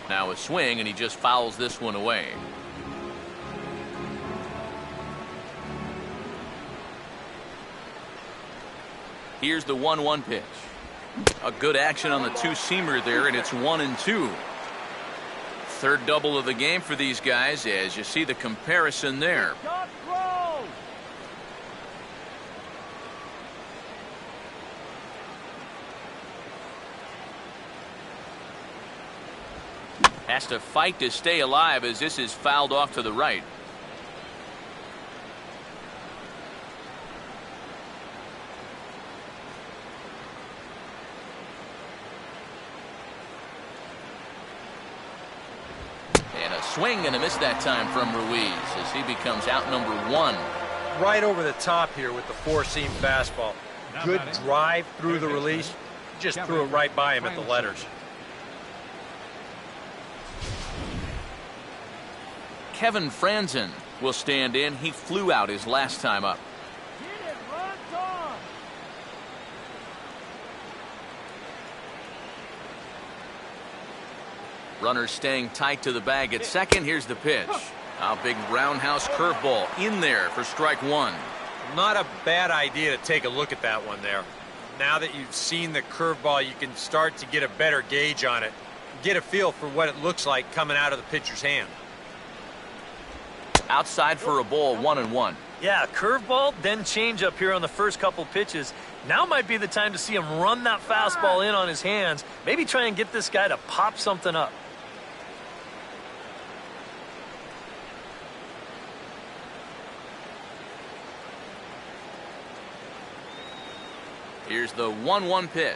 Now a swing, and he just fouls this one away. Here's the 1-1 pitch. A good action on the two-seamer there, and it's 1-2. Third double of the game for these guys as you see the comparison there. Has to fight to stay alive as this is fouled off to the right. And a swing and a miss that time from Ruiz as he becomes out number 1. Right over the top here with the four-seam fastball. Good drive through the release. Just threw it right by him at the letters. Kevin Franzen will stand in. He flew out his last time up. Hit it, run, Tom. Runners staying tight to the bag at second. Here's the pitch. A big roundhouse curveball in there for strike 1. Not a bad idea to take a look at that one there. Now that you've seen the curveball, you can start to get a better gauge on it. Get a feel for what it looks like coming out of the pitcher's hand. Outside for a ball, 1-1. Yeah, curveball, then change up here on the first couple pitches. Now might be the time to see him run that fastball in on his hands. Maybe try and get this guy to pop something up. Here's the 1-1 pitch.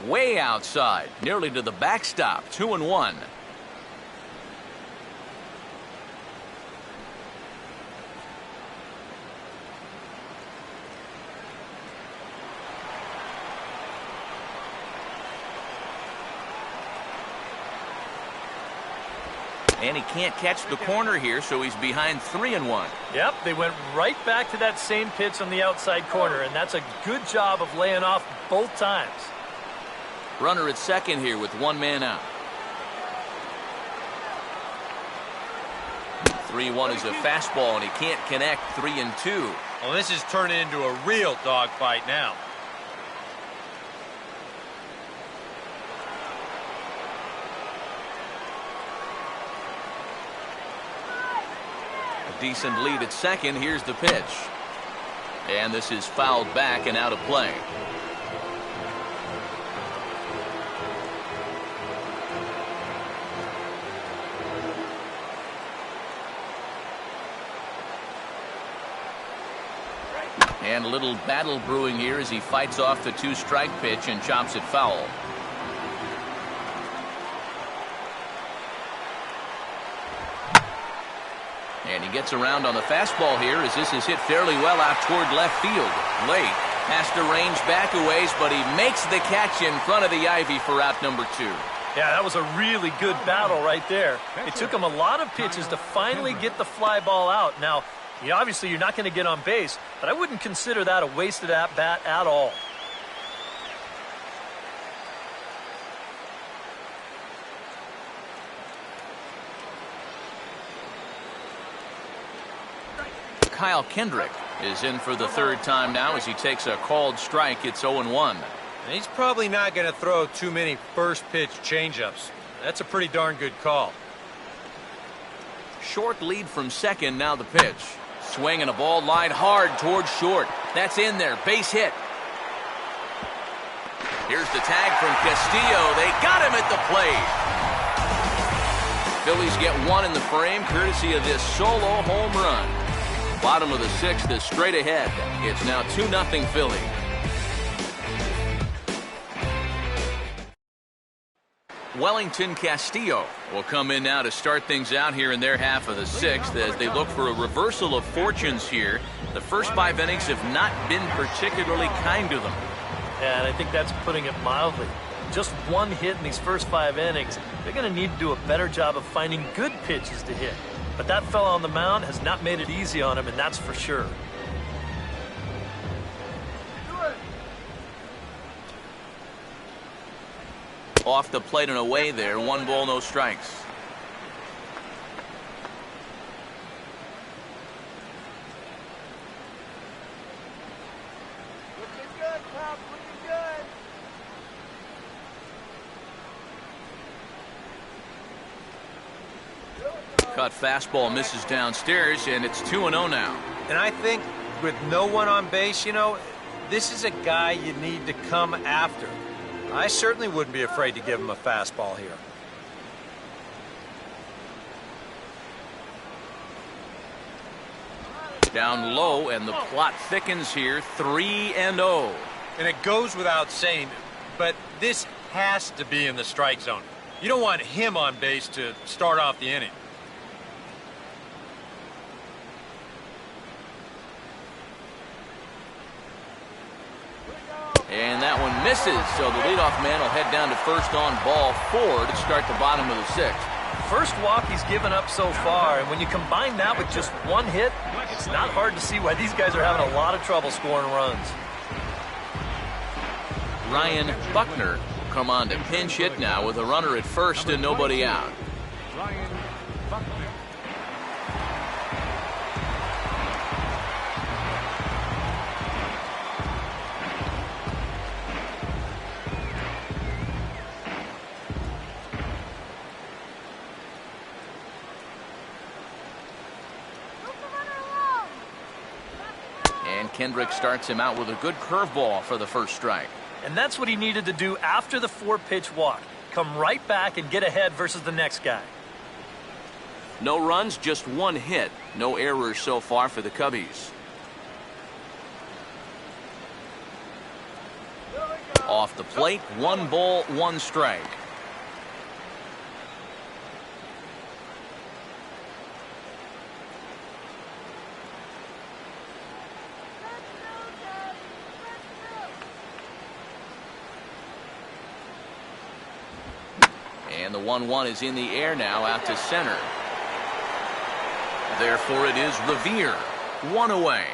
Way outside, nearly to the backstop, 2-1. And he can't catch the corner here, so he's behind 3-1. Yep, they went right back to that same pitch on the outside corner, and that's a good job of laying off both times. Runner at second here with one man out. 3-1 is a fastball, and he can't connect. 3-2. Well, this is turning into a real dogfight now. A decent lead at second. Here's the pitch. And this is fouled back and out of play. And a little battle brewing here as he fights off the two-strike pitch and chops it foul. And he gets around on the fastball here as this is hit fairly well out toward left field. Late, has to range back a ways, but he makes the catch in front of the ivy for out number 2. Yeah, that was a really good battle right there. It took him a lot of pitches to finally get the fly ball out. Now, obviously you're not going to get on base, but I wouldn't consider that a wasted at-bat at all. Kyle Kendrick is in for the third time now as he takes a called strike. It's 0-1. And he's probably not going to throw too many first-pitch changeups. That's a pretty darn good call. Short lead from second, now the pitch. Swing and a ball lined hard towards short. That's in there. Base hit. Here's the tag from Castillo. They got him at the plate. Phillies get one in the frame courtesy of this solo home run. Bottom of the sixth is straight ahead. It's now 2-0 Philly. Wellington Castillo will come in now to start things out here in their half of the sixth as they look for a reversal of fortunes here. The first 5 innings have not been particularly kind to them. Yeah, and I think that's putting it mildly. Just one hit in these first 5 innings. They're going to need to do a better job of finding good pitches to hit. But that fella on the mound has not made it easy on him, and that's for sure. Off the plate and away there. 1 ball, no strikes. Looking good, Pop. Looking good. Cut fastball misses downstairs, and it's 2-0 now. And I think with no one on base, this is a guy you need to come after. I certainly wouldn't be afraid to give him a fastball here. Down low, and the plot thickens here, 3-0. And it goes without saying, but this has to be in the strike zone. You don't want him on base to start off the inning. And that one misses, so the leadoff man will head down to first on ball 4 to start the bottom of the 6th. First walk he's given up so far, and when you combine that with just one hit, it's not hard to see why these guys are having a lot of trouble scoring runs. Ryan Buckner will come on to pinch hit now with a runner at first and nobody out. Ryan Buckner. And Kendrick starts him out with a good curveball for the first strike. And that's what he needed to do after the 4-pitch walk. Come right back and get ahead versus the next guy. No runs, just one hit. No errors so far for the Cubbies. Off the plate, 1 ball, 1 strike. And the 1-1 is in the air now out to center. Therefore it is Revere. 1 away.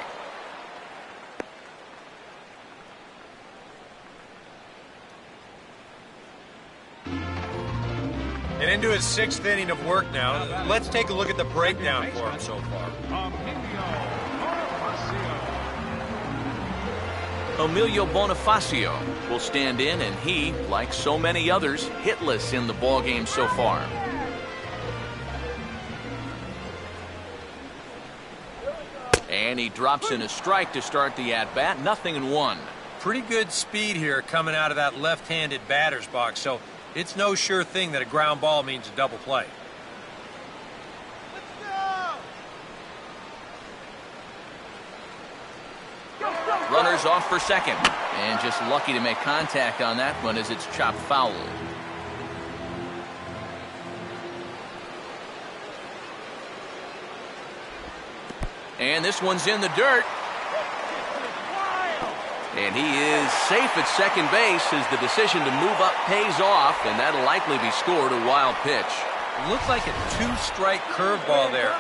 And into his 6th inning of work now. Let's take a look at the breakdown for him so far. Emilio Bonifacio will stand in, and he, like so many others, hitless in the ballgame so far. And he drops in a strike to start the at-bat. 0-1. Pretty good speed here coming out of that left-handed batter's box, so it's no sure thing that a ground ball means a double play. Runners off for second, and just lucky to make contact on that one as it's chopped foul. And this one's in the dirt. And he is safe at second base as the decision to move up pays off, and that'll likely be scored a wild pitch. Looks like a 2-strike curveball there.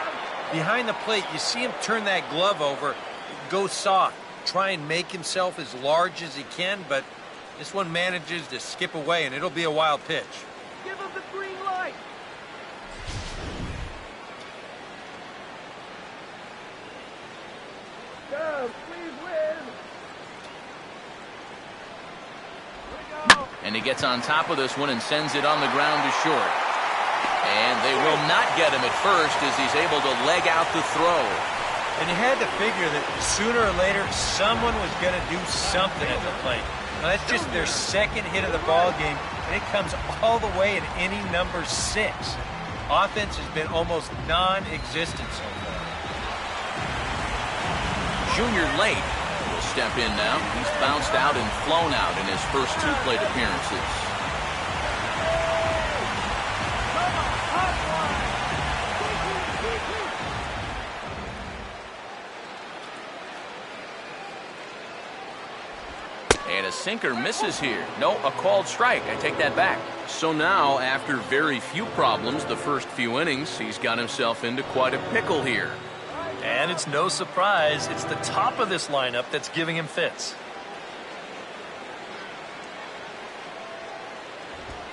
Behind the plate, you see him turn that glove over, go soft, try and make himself as large as he can, but this one manages to skip away, and it'll be a wild pitch. Give him the green light. Go, please win. And he gets on top of this one and sends it on the ground to short. And they will not get him at first as he's able to leg out the throw. And you had to figure that sooner or later someone was going to do something at the plate. Now that's just their second hit of the ball game, and it comes all the way in inning number 6. Offense has been almost non-existent so far. Junior Late will step in now. He's bounced out and flown out in his first 2 plate appearances. And a sinker misses here. No, a called strike. I take that back. So now, after very few problems the first few innings, he's got himself into quite a pickle here. And it's no surprise, it's the top of this lineup that's giving him fits.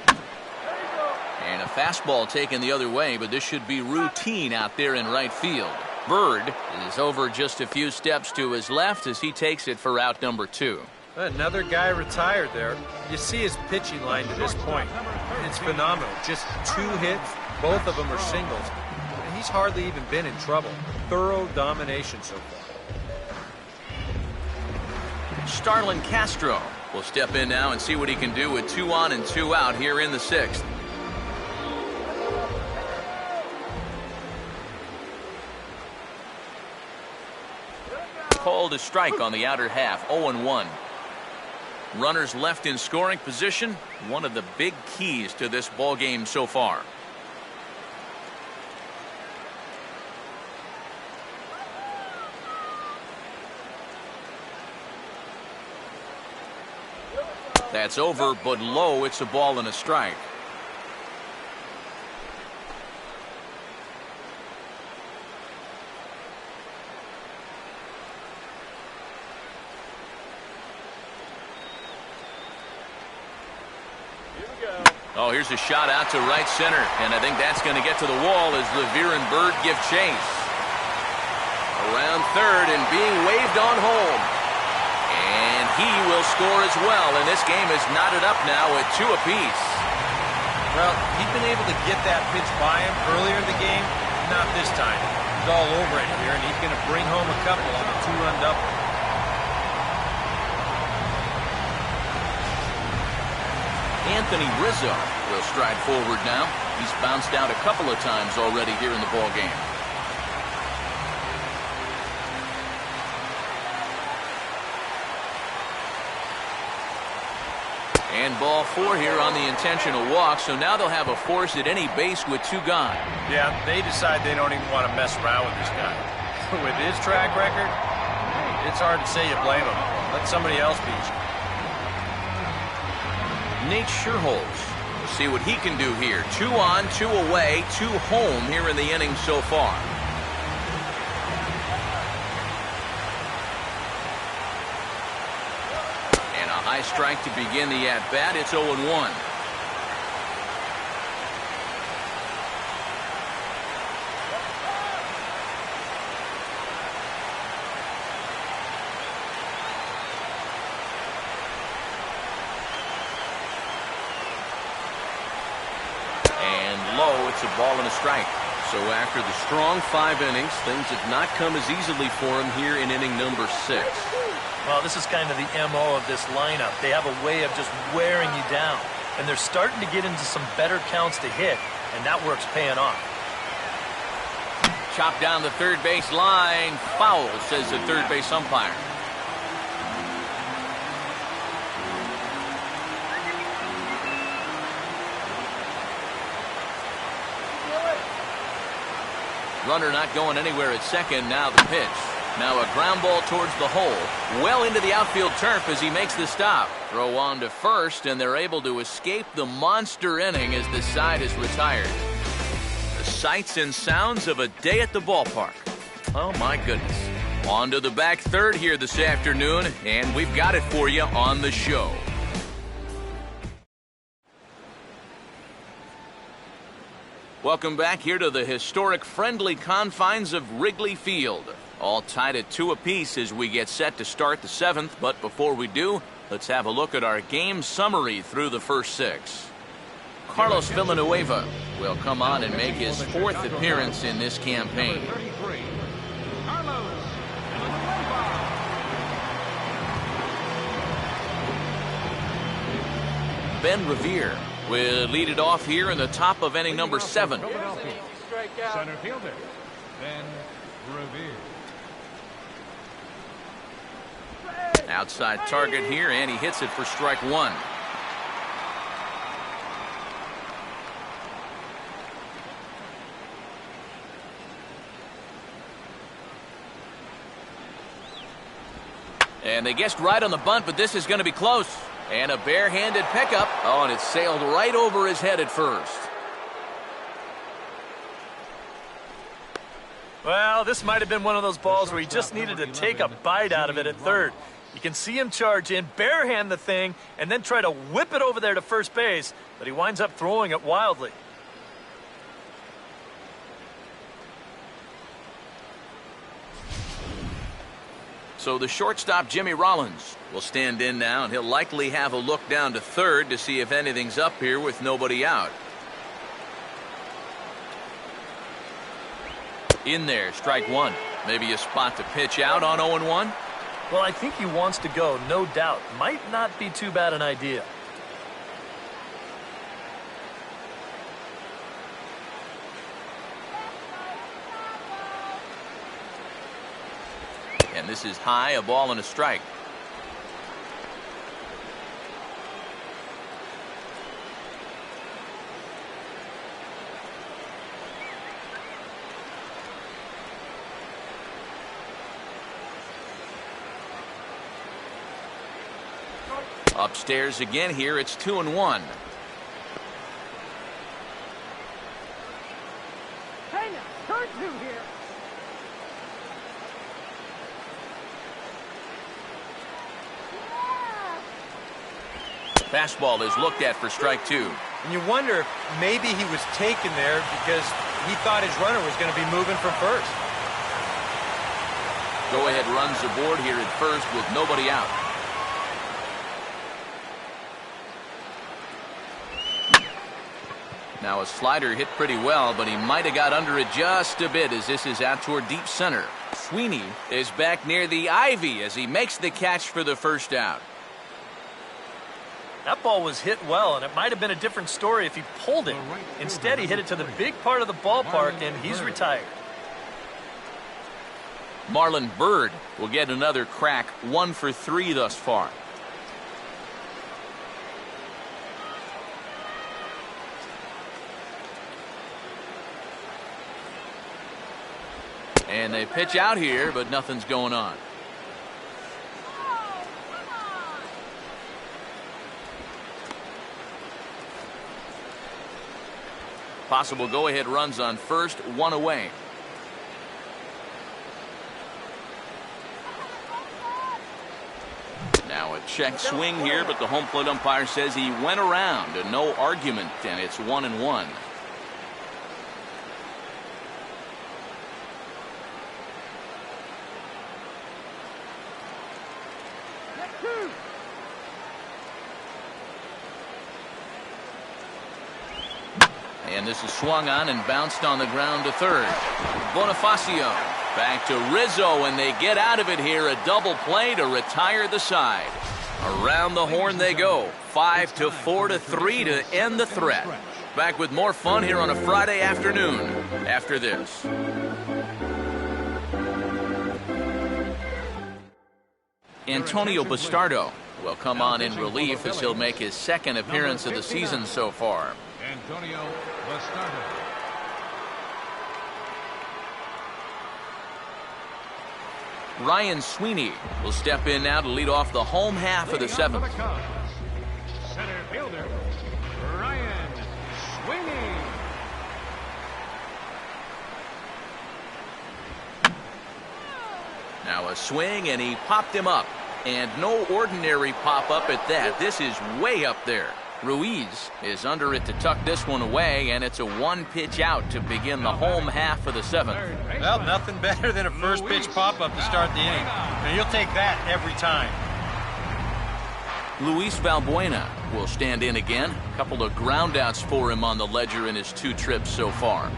And a fastball taken the other way, but this should be routine out there in right field. Bird is over just a few steps to his left as he takes it for out number 2. Another guy retired there. You see his pitching line to this point. It's phenomenal. Just 2 hits, both of them are singles. He's hardly even been in trouble. Thorough domination so far. Starlin Castro will step in now and see what he can do with 2 on and 2 out here in the 6th. called a strike on the outer half. 0-1. Runners left in scoring position, one of the big keys to this ball game so far. That's over, but low. It's a ball and a strike. Oh, here's a shot out to right center, and I think that's going to get to the wall as Revere and Bird give chase. Around third and being waved on home. And he will score as well, and this game is knotted up now at 2 apiece. Well, he's been able to get that pitch by him earlier in the game, not this time. He's all over it here, and he's going to bring home a couple on the 2-run double. Anthony Rizzo will stride forward now. He's bounced out a couple of times already here in the ball game. And ball 4 here on the intentional walk, so now they'll have a force at any base with 2 gone. Yeah, they decide they don't even want to mess around with this guy. With his track record, it's hard to say you blame him. Let somebody else beat you. Nate Scherholz. We'll see what he can do here. 2 on, 2 away, 2 home here in the inning so far. And a high strike to begin the at-bat. It's 0-1. It's a ball and a strike. So after the strong 5 innings, things have not come as easily for him here in inning number 6. Well, this is kind of the MO of this lineup. They have a way of just wearing you down, and they're starting to get into some better counts to hit, and that work's paying off. Chopped down the third base line. Foul, says the third base umpire. Runner not going anywhere at second. Now the pitch. Now a ground ball towards the hole. Well into the outfield turf as he makes the stop. Throw on to first, and they're able to escape the monster inning as the side is retired. The sights and sounds of a day at the ballpark. Oh, my goodness. On to the back third here this afternoon, and we've got it for you on the show. Welcome back here to the historic friendly confines of Wrigley Field. All tied at 2 apiece as we get set to start the 7th. But before we do, let's have a look at our game summary through the first 6. Carlos Villanueva will come on and make his 4th appearance in this campaign. Ben Revere will lead it off here in the top of inning number 7. Center fielder, Ben Revere. Outside target here, and he hits it for strike 1. And they guessed right on the bunt, but this is going to be close. And a barehanded pickup. Oh, and it sailed right over his head at first. Well, this might have been one of those balls where he just needed to take a bite out of it at third. You can see him charge in, barehand the thing, and then try to whip it over there to first base, but he winds up throwing it wildly. So the shortstop, Jimmy Rollins, will stand in now, and he'll likely have a look down to third to see if anything's up here with nobody out. In there, strike 1. Maybe a spot to pitch out on 0-1. Well, I think he wants to go, no doubt. Might not be too bad an idea. And this is high, a ball and a strike. Upstairs again here. It's 2-1. Hey now, turn two here. Fastball is looked at for strike 2. And you wonder if maybe he was taken there because he thought his runner was going to be moving from first. Go-ahead runs aboard here at first with nobody out. Now a slider hit pretty well, but he might have got under it just a bit as this is out toward deep center. Sweeney is back near the ivy as he makes the catch for the first out. That ball was hit well, and it might have been a different story if he pulled it. Instead, he hit it to the big part of the ballpark, and he's retired. Marlon Byrd will get another crack, 1 for 3 thus far. And they pitch out here, but nothing's going on. Possible go-ahead runs on first, 1 away. Now a check swing here, but the home plate umpire says he went around and no argument, and it's 1-1. And this is swung on and bounced on the ground to third. Bonifacio back to Rizzo, and they get out of it here. A double play to retire the side. Around the horn they go. 5-4-3 to end the threat. Back with more fun here on a Friday afternoon after this. Antonio Bastardo will come on in relief as he'll make his second appearance of the season so far. Antonio Bastardo. Ryan Sweeney will step in now to lead off the home half of the seventh. Center fielder, Ryan Sweeney. Now a swing, and he popped him up. And no ordinary pop-up at that. This is way up there. Ruiz is under it to tuck this one away, and it's a 1-pitch out to begin the home half of the seventh. Well, nothing better than a first pitch pop-up to start the inning. Now, you'll take that every time. Luis Valbuena will stand in again. A couple of groundouts for him on the ledger in his 2 trips so far.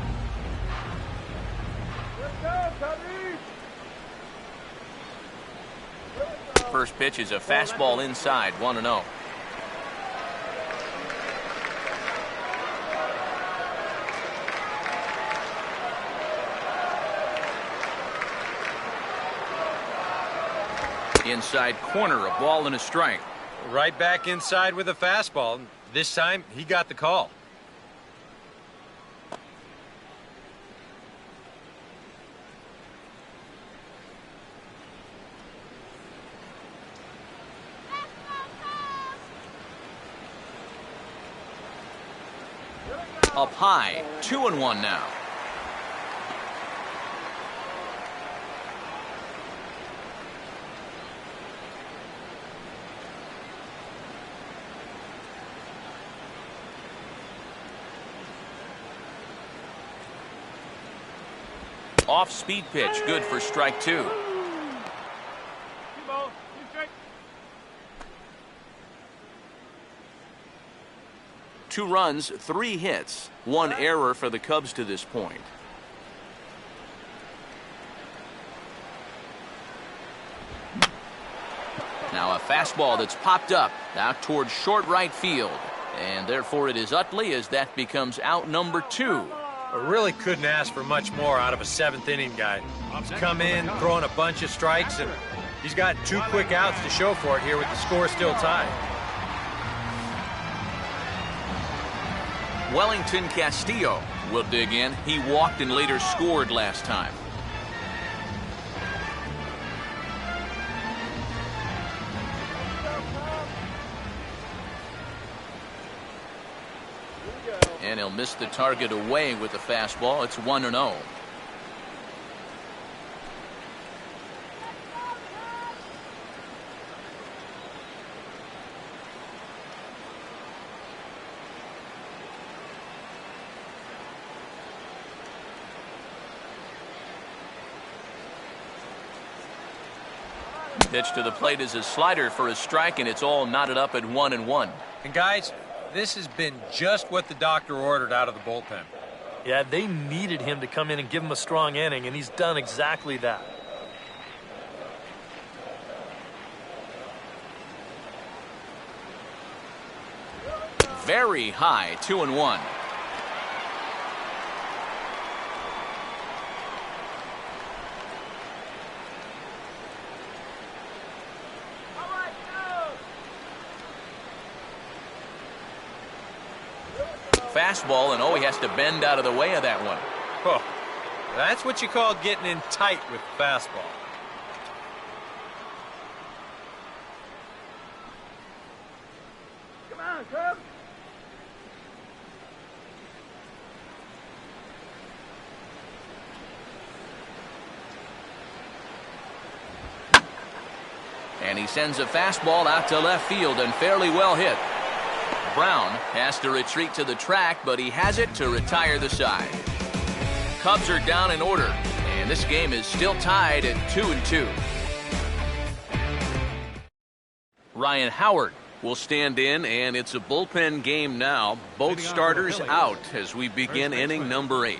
First pitch is a fastball inside, 1-0. Inside corner, a ball and a strike. Right back inside with a fastball. This time, he got the call. Up high, 2-1 now. Off-speed pitch, good for strike 2. 2 runs, 3 hits, 1 error for the Cubs to this point. Now a fastball that's popped up out towards short right field. And therefore it is Utley as that becomes out number 2. I really couldn't ask for much more out of a seventh-inning guy. He's come in, throwing a bunch of strikes, and he's got 2 quick outs to show for it here with the score still tied. Wellington Castillo will dig in. He walked and later scored last time. And he'll miss the target away with the fastball. It's 1-0. Pitch to the plate is a slider for a strike, and it's all knotted up at 1-1. And guys, this has been just what the doctor ordered out of the bullpen. Yeah, they needed him to come in and give him a strong inning, and he's done exactly that. Very high, 2-1. Fastball, and he has to bend out of the way of that one. Oh, that's what you call getting in tight with fastball. Come on, Cub. And he sends a fastball out to left field and fairly well hit. Brown has to retreat to the track, but he has it to retire the side. Cubs are down in order, and this game is still tied at 2-2. Ryan Howard will stand in, and it's a bullpen game now. Both starters out as we begin inning number 8.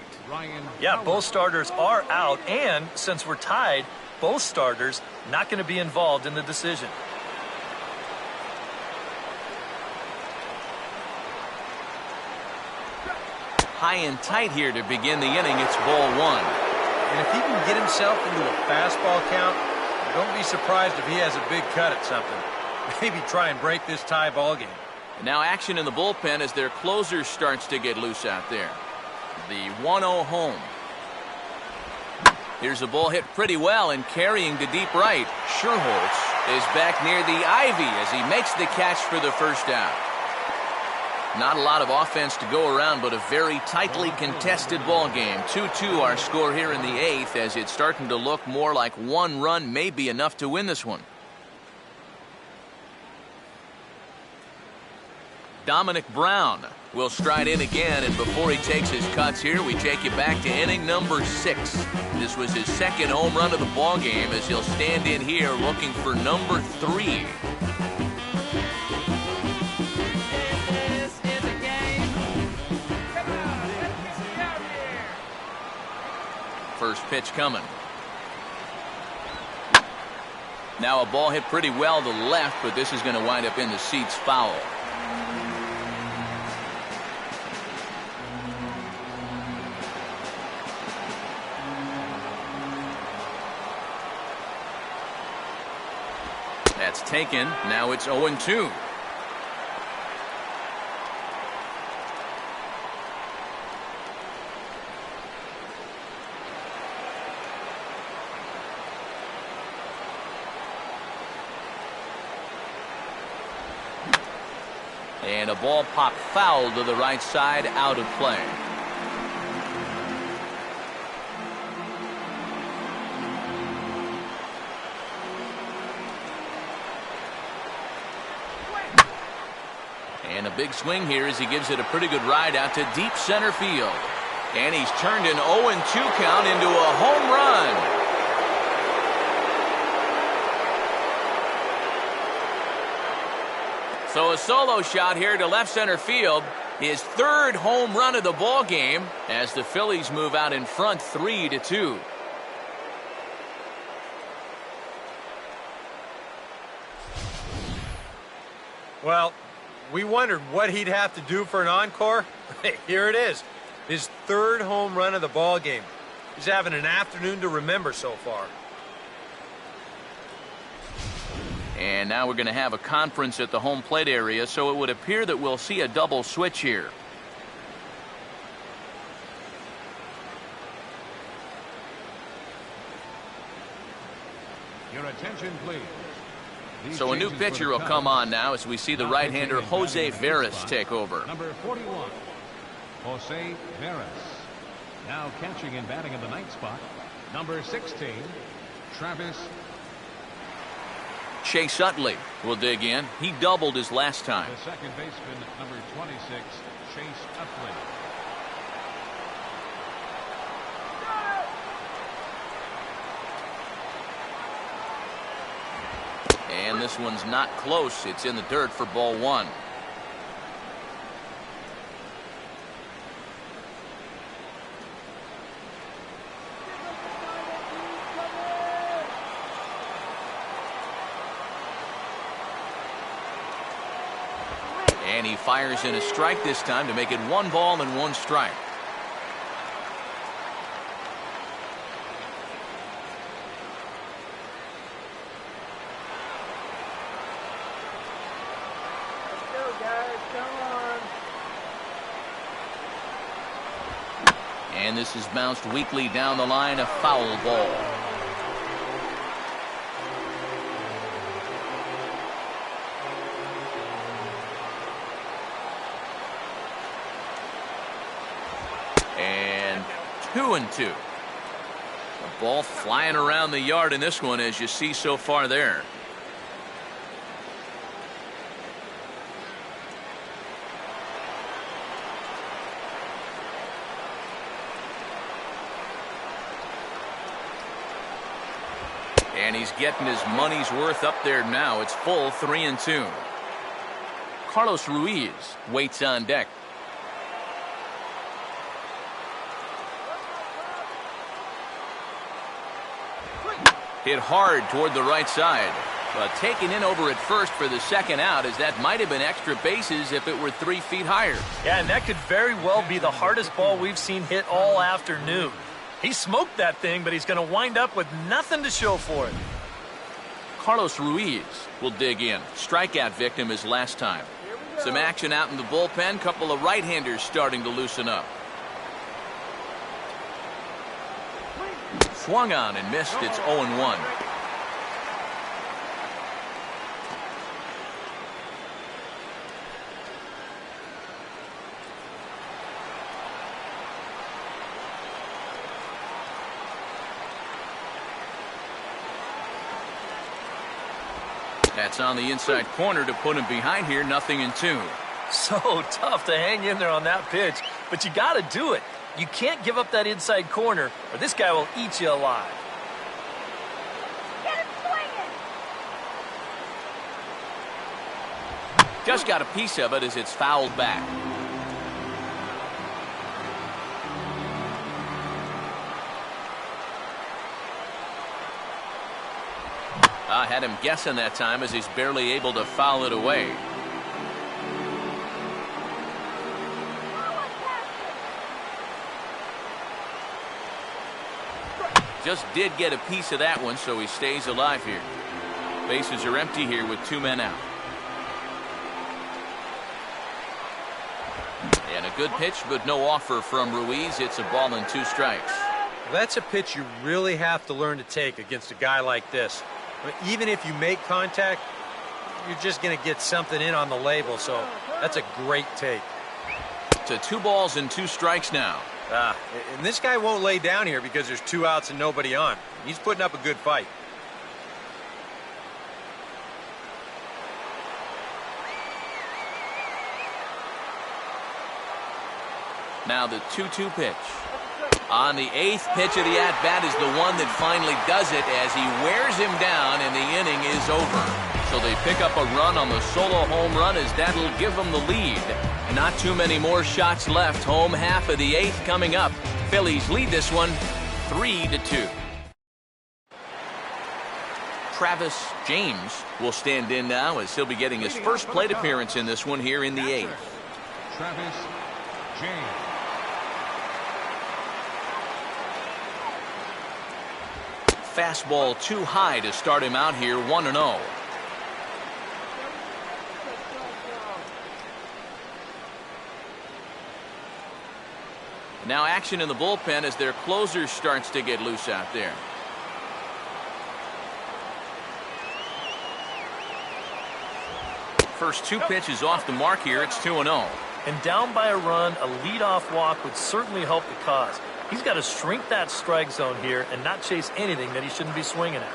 Yeah, both starters are out, and since we're tied, both starters not going to be involved in the decision. High and tight here to begin the inning. It's ball 1. And if he can get himself into a fastball count, don't be surprised if he has a big cut at something. Maybe try and break this tie ball game. Now action in the bullpen as their closer starts to get loose out there. The 1-0 home. Here's a ball hit pretty well and carrying to deep right. Sherholtz is back near the ivy as he makes the catch for the first out. Not a lot of offense to go around, but a very tightly contested ball game. 2-2 our score here in the 8th, as it's starting to look more like one run may be enough to win this one. Dominic Brown will stride in again, and before he takes his cuts here, we take you back to inning number 6. This was his second home run of the ball game, as he'll stand in here looking for number 3. First pitch coming. Now a ball hit pretty well to left, but this is going to wind up in the seats foul. That's taken. Now it's 0-2. And a ball popped foul to the right side, out of play. And a big swing here as he gives it a pretty good ride out to deep center field. And he's turned an 0-2 count into a home run. So a solo shot here to left center field. His third home run of the ball game as the Phillies move out in front 3-2. Well, we wondered what he'd have to do for an encore. Here it is. His third home run of the ball game. He's having an afternoon to remember so far. And now we're going to have a conference at the home plate area, so it would appear that we'll see a double switch here. Your attention, please. So a new pitcher will come on now as we see the right-hander Jose Veras take over. Number 41, Jose Veras. Now catching and batting in the ninth spot, number 16, Travis. Chase Utley will dig in. He doubled his last time. The second baseman, number 26, Chase Utley. And this one's not close. It's in the dirt for ball one. And he fires in a strike this time to make it 1 ball and 1 strike. Let's go, guys. Come on. And this is bounced weakly down the line, a foul ball. And 2-2. The ball flying around the yard in this one, as you see so far there. And he's getting his money's worth up there now. It's full 3-2. Carlos Ruiz waits on deck. Hit hard toward the right side, but taken in over at first for the second out, as that might have been extra bases if it were 3 feet higher. Yeah, and that could very well be the hardest ball we've seen hit all afternoon. He smoked that thing, but he's going to wind up with nothing to show for it. Carlos Ruiz will dig in. Strikeout victim his last time. Some action out in the bullpen. Couple of right-handers starting to loosen up. Swung on and missed. It's 0-1. That's on the inside corner to put him behind here. 0-2. So tough to hang in there on that pitch, but you got to do it. You can't give up that inside corner, or this guy will eat you alive. Get him swinging. Just got a piece of it as it's fouled back. I had him guessing that time as he's barely able to foul it away. Just did get a piece of that one, so he stays alive here. Bases are empty here with 2 men out. And a good pitch, but no offer from Ruiz. It's a ball and 2 strikes. That's a pitch you really have to learn to take against a guy like this. Even if you make contact, you're just going to get something in on the label, so that's a great take. To 2 balls and 2 strikes now. And this guy won't lay down here because there's 2 outs and nobody on. He's putting up a good fight. Now the 2-2 pitch. On the 8th pitch of the at-bat is the one that finally does it as he wears him down and the inning is over. So they pick up a run on the solo home run as that'll give them the lead. Not too many more shots left. Home half of the 8th coming up. Phillies lead this one 3-2. Travis James will stand in now as he'll be getting his first plate appearance in this one here in the 8th. Travis James. fastball too high to start him out here 1-0. Now action in the bullpen as their closer starts to get loose out there. First two pitches off the mark here. It's 2-0. And down by a run, a leadoff walk would certainly help the cause. He's got to shrink that strike zone here and not chase anything that he shouldn't be swinging at.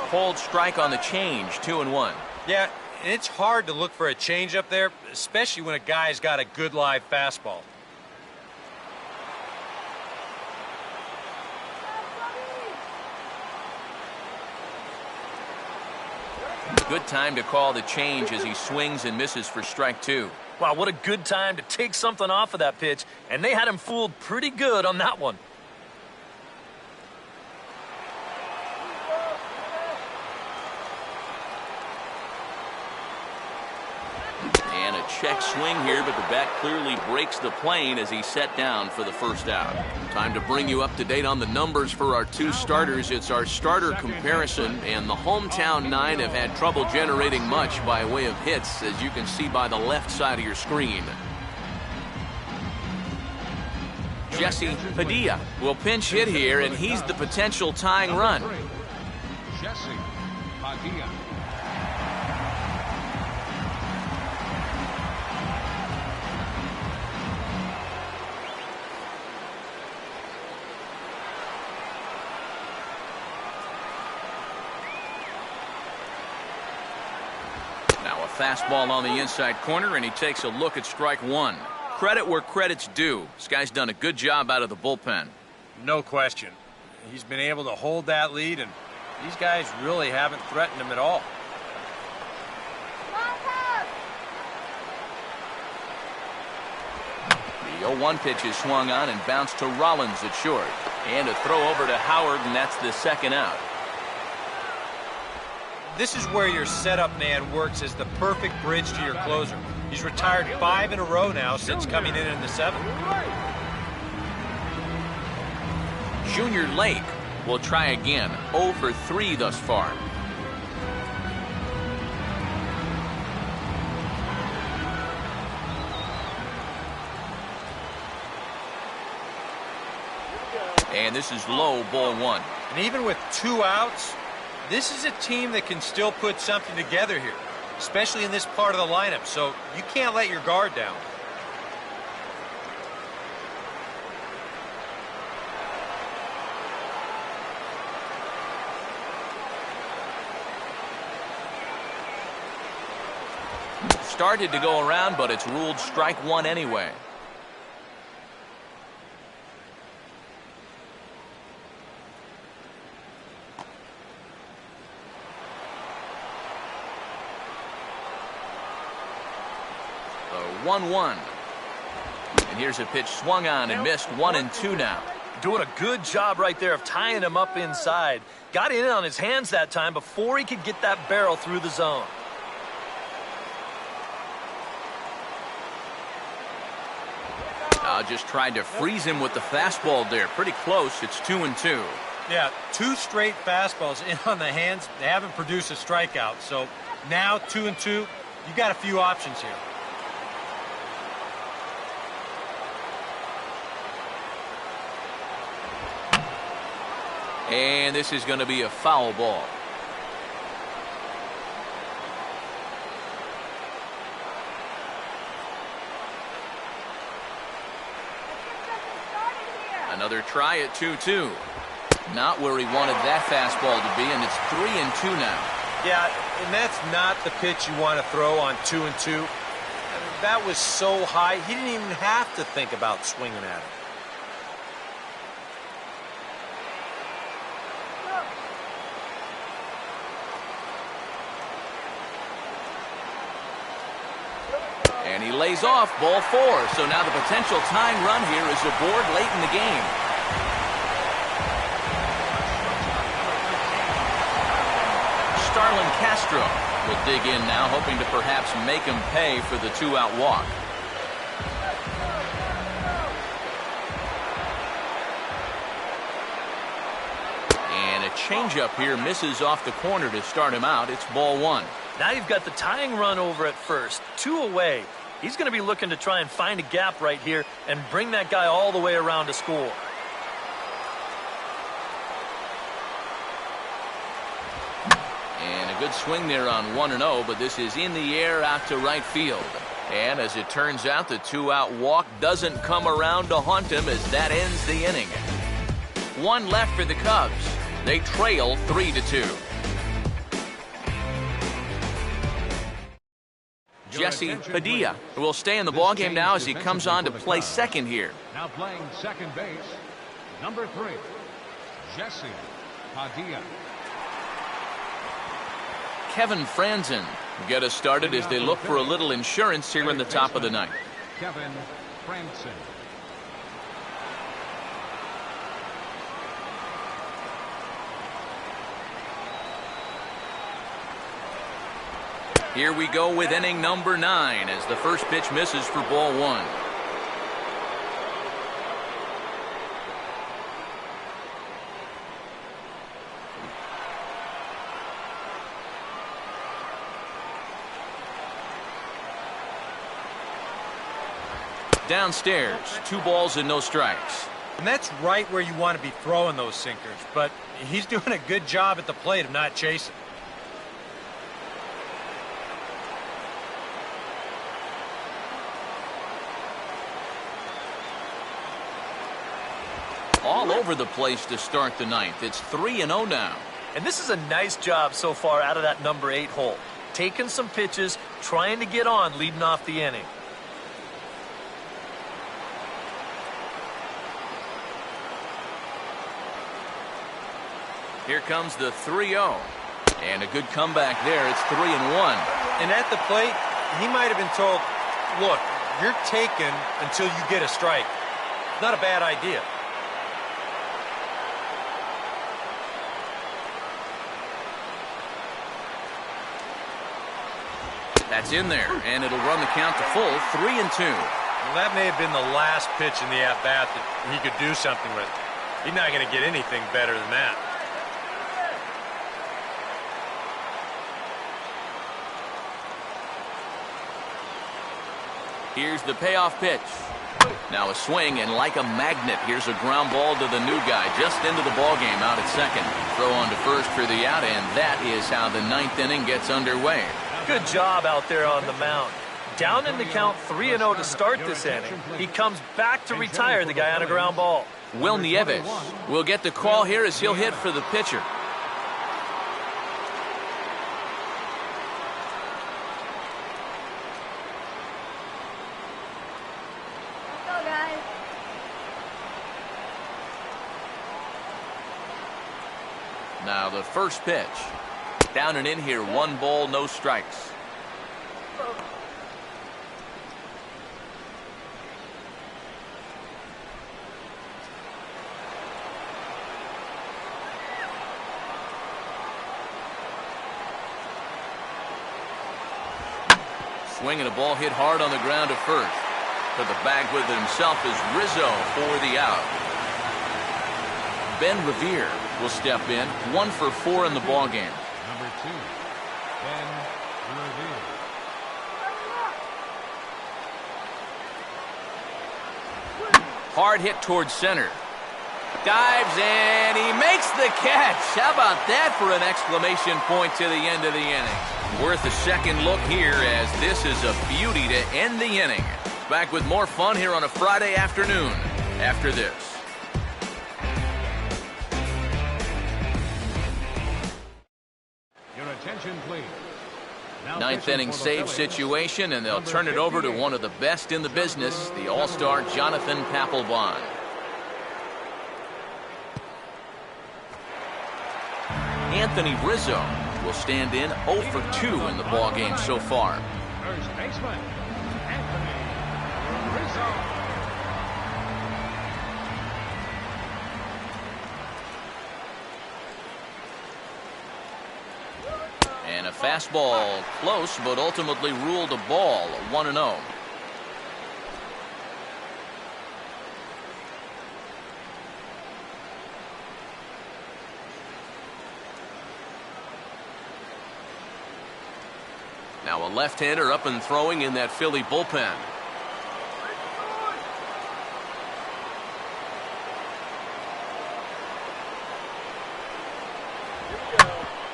Hold strike on the change, 2-1. Yeah, it's hard to look for a change up there, especially when a guy's got a good live fastball. Good time to call the change as he swings and misses for strike two. Wow, what a good time to take something off of that pitch, and they had him fooled pretty good on that one. And a check swing here, but the bat clearly breaks the plane as he's set down for the first out. Time to bring you up to date on the numbers for our two starters. It's our starter comparison, and the hometown nine have had trouble generating much by way of hits, as you can see by the left side of your screen. Jesse Padilla will pinch hit here, and he's the potential tying run. Jesse Padilla. Fastball on the inside corner, and he takes a look at strike one. Credit where credit's due. This guy's done a good job out of the bullpen. No question. He's been able to hold that lead, and these guys really haven't threatened him at all. The 0-1 pitch is swung on and bounced to Rollins at short. And a throw over to Howard, and that's the second out. This is where your setup man works as the perfect bridge to your closer. He's retired 5 in a row now since coming in the 7th. Junior Lake will try again. 0 for 3 thus far. And this is low, ball 1. And even with 2 outs, this is a team that can still put something together here, especially in this part of the lineup, so you can't let your guard down. Started to go around, but it's ruled strike one anyway. The 1-1. And here's a pitch swung on and missed. 1-2 now. Doing a good job right there of tying him up inside. Got in on his hands that time before he could get that barrel through the zone. Just tried to freeze him with the fastball there. Pretty close. It's 2-2. Yeah, 2 straight fastballs in on the hands. They haven't produced a strikeout. So now 2-2. You got a few options here. And this is going to be a foul ball. Another try at 2-2. Not where he wanted that fastball to be, and it's 3-2 now. Yeah, and that's not the pitch you want to throw on 2-2. I mean, that was so high, he didn't even have to think about swinging at it. And he lays off, ball 4. So now the potential tying run here is aboard late in the game. Starlin Castro will dig in now, hoping to perhaps make him pay for the two-out walk. And a changeup here misses off the corner to start him out. It's ball one. Now you've got the tying run over at first. 2 away. He's going to be looking to try and find a gap right here and bring that guy all the way around to score. And a good swing there on 1-0, but this is in the air out to right field. And as it turns out, the two-out walk doesn't come around to haunt him as that ends the inning. 1 left for the Cubs. They trail 3-2. Jesse Padilla will stay in the ballgame now as he comes on to play second here. Now playing second base, number 3, Jesse Padilla. Kevin Franzen will get us started as they look for a little insurance here in the top of the ninth. Kevin Franzen. Here we go with inning number 9 as the first pitch misses for ball 1. Downstairs, 2 balls and no strikes. And that's right where you want to be throwing those sinkers, but he's doing a good job at the plate of not chasing. All over the place to start the ninth. It's 3-0 now. And this is a nice job so far out of that number 8 hole. Taking some pitches, trying to get on, leading off the inning. Here comes the 3-0. And a good comeback there. It's 3-1. And at the plate, he might have been told, look, you're taken until you get a strike. Not a bad idea. That's in there, and it'll run the count to full, 3-2. Well, that may have been the last pitch in the at-bat that he could do something with. He's not going to get anything better than that. Here's the payoff pitch. Now a swing, and like a magnet, here's a ground ball to the new guy, just into the ballgame out at second. Throw on to first for the out, and that is how the ninth inning gets underway. Good job out there on the mound. Down in the count 3-0 to start this inning. He comes back to retire the guy on a ground ball. Will Nieves will get the call here as he'll hit for the pitcher. Let's go, guys. Now the first pitch. Down and in here, 1 ball, no strikes. Swing and a ball hit hard on the ground to first. But the bag with it himself is Rizzo for the out. Ben Revere will step in, 1 for 4 in the ballgame. Number 2, Ben Revere. Hard hit towards center. Dives, and he makes the catch. How about that for an exclamation point to the end of the inning? Worth a second look here, as this is a beauty to end the inning. Back with more fun here on a Friday afternoon after this. Your attention, please. Now Ninth pitching inning for the save Phillies, situation, and they'll number turn it over to 58. one of the best in the business, the all-star Jonathan Papelbon. Anthony Rizzo will stand in 0 for 2 in the ballgame so far. First baseman, Anthony Rizzo. A And a fastball close, but ultimately ruled a ball, 1-0. Now a left-hander up and throwing in that Philly bullpen.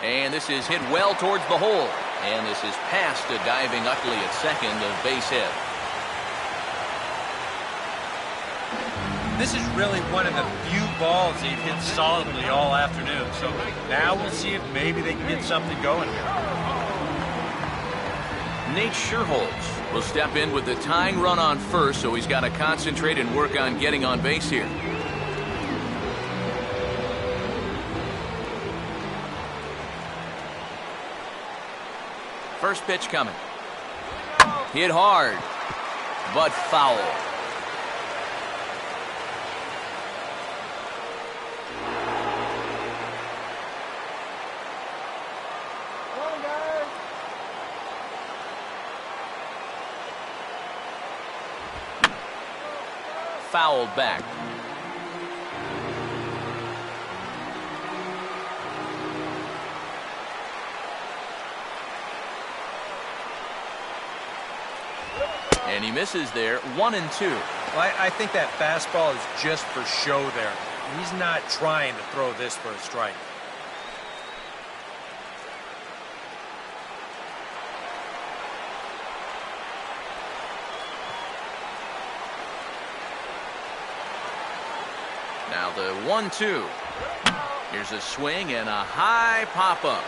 And this is hit well towards the hole. And this is past a diving Utley at second, a base hit. This is really one of the few balls they've hit solidly all afternoon. So now we'll see if maybe they can get something going here. Nate Scherholz will step in with the tying run on first, so he's got to concentrate and work on getting on base here. First pitch coming. Hit hard, but foul. Fouled back. And he misses there, 1-2. Well, I think that fastball is just for show there. He's not trying to throw this for a strike. Now the 1-2. Here's a swing and a high pop-up.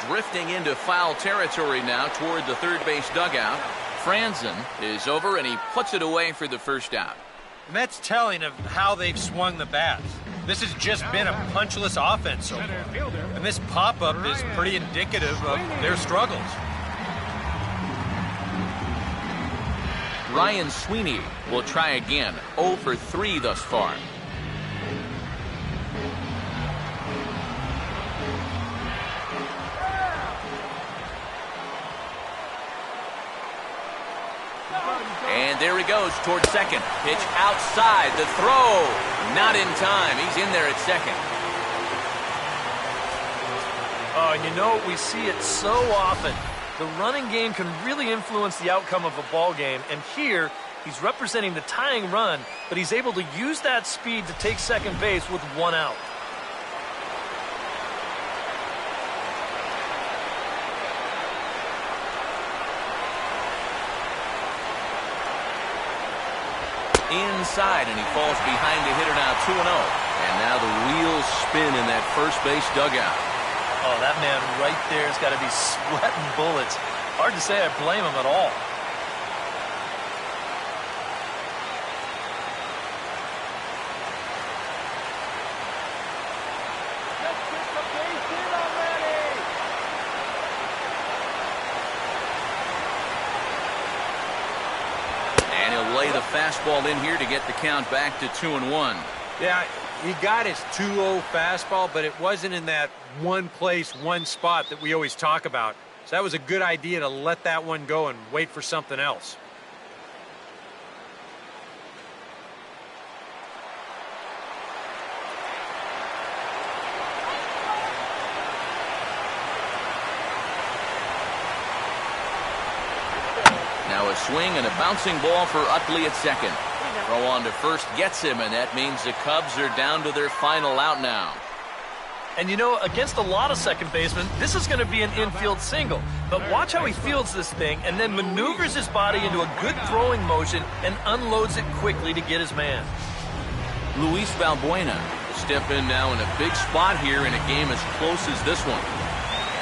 Drifting into foul territory now toward the third base dugout. Franzen is over and he puts it away for the first out. And that's telling of how they've swung the bats. This has just been a punchless offense so far. And this pop-up is pretty indicative of their struggles. Ryan Sweeney will try again. 0 for 3 thus far. And there he goes towards second. Pitch outside. The throw. Not in time. He's in there at second. Oh, and you know, we see it so often. The running game can really influence the outcome of a ball game. And here, he's representing the tying run, but he's able to use that speed to take second base with 1 out. Inside, and he falls behind the hitter now, 2-0. And now the wheels spin in that first base dugout. Oh, that man right there has got to be sweating bullets. Hard to say I blame him at all. Lay the fastball in here to get the count back to 2-1. Yeah, he got his 2-0 fastball, but it wasn't in that one place, one spot that we always talk about. So that was a good idea to let that one go and wait for something else. Now a swing and a bouncing ball for Utley at second. Throw on to first gets him, and that means the Cubs are down to their final out now. And you know, against a lot of second basemen, this is going to be an infield single. But watch how he fields this thing and then maneuvers his body into a good throwing motion and unloads it quickly to get his man. Luis Valbuena will step in now in a big spot here in a game as close as this one.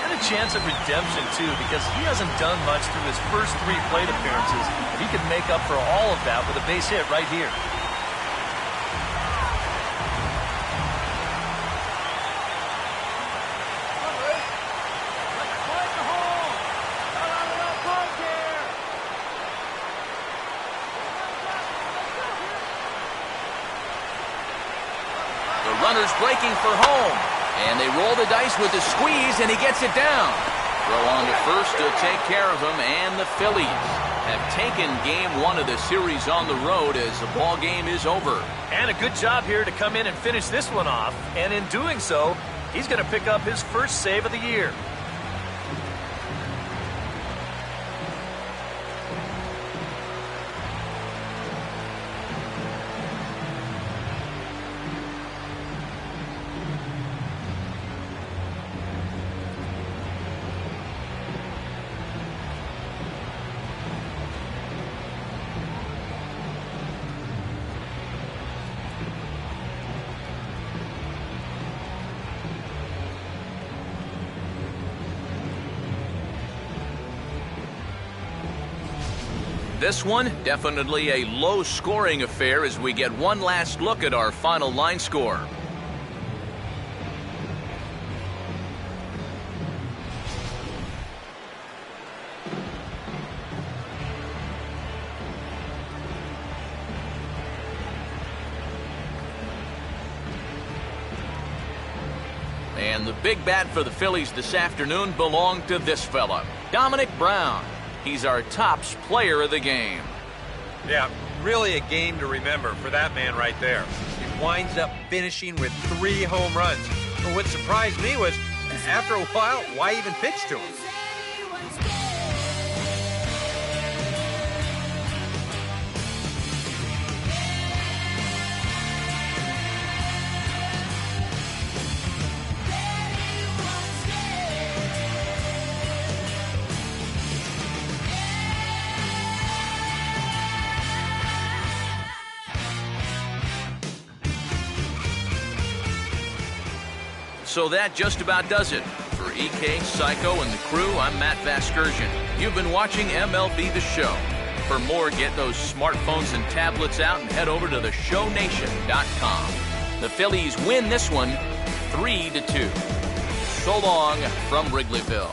And a chance at redemption, too, because he hasn't done much through his first 3 plate appearances. But he could make up for all of that with a base hit right here. The runner's breaking for home. And they roll the dice with the squeeze, and he gets it down. Throw on to first to take care of him, and the Phillies have taken game one of the series on the road as the ball game is over. And a good job here to come in and finish this one off. And in doing so, he's going to pick up his first save of the year. This one, definitely a low-scoring affair as we get one last look at our final line score. And the big bat for the Phillies this afternoon belonged to this fella, Dominic Brown. He's our tops player of the game. Yeah, really a game to remember for that man right there. He winds up finishing with 3 home runs. But what surprised me was, after a while, why even pitch to him? So that just about does it. For EK, Psycho, and the crew, I'm Matt Vasgersian. You've been watching MLB The Show. For more, get those smartphones and tablets out and head over to theshownation.com. The Phillies win this one 3-2. So long from Wrigleyville.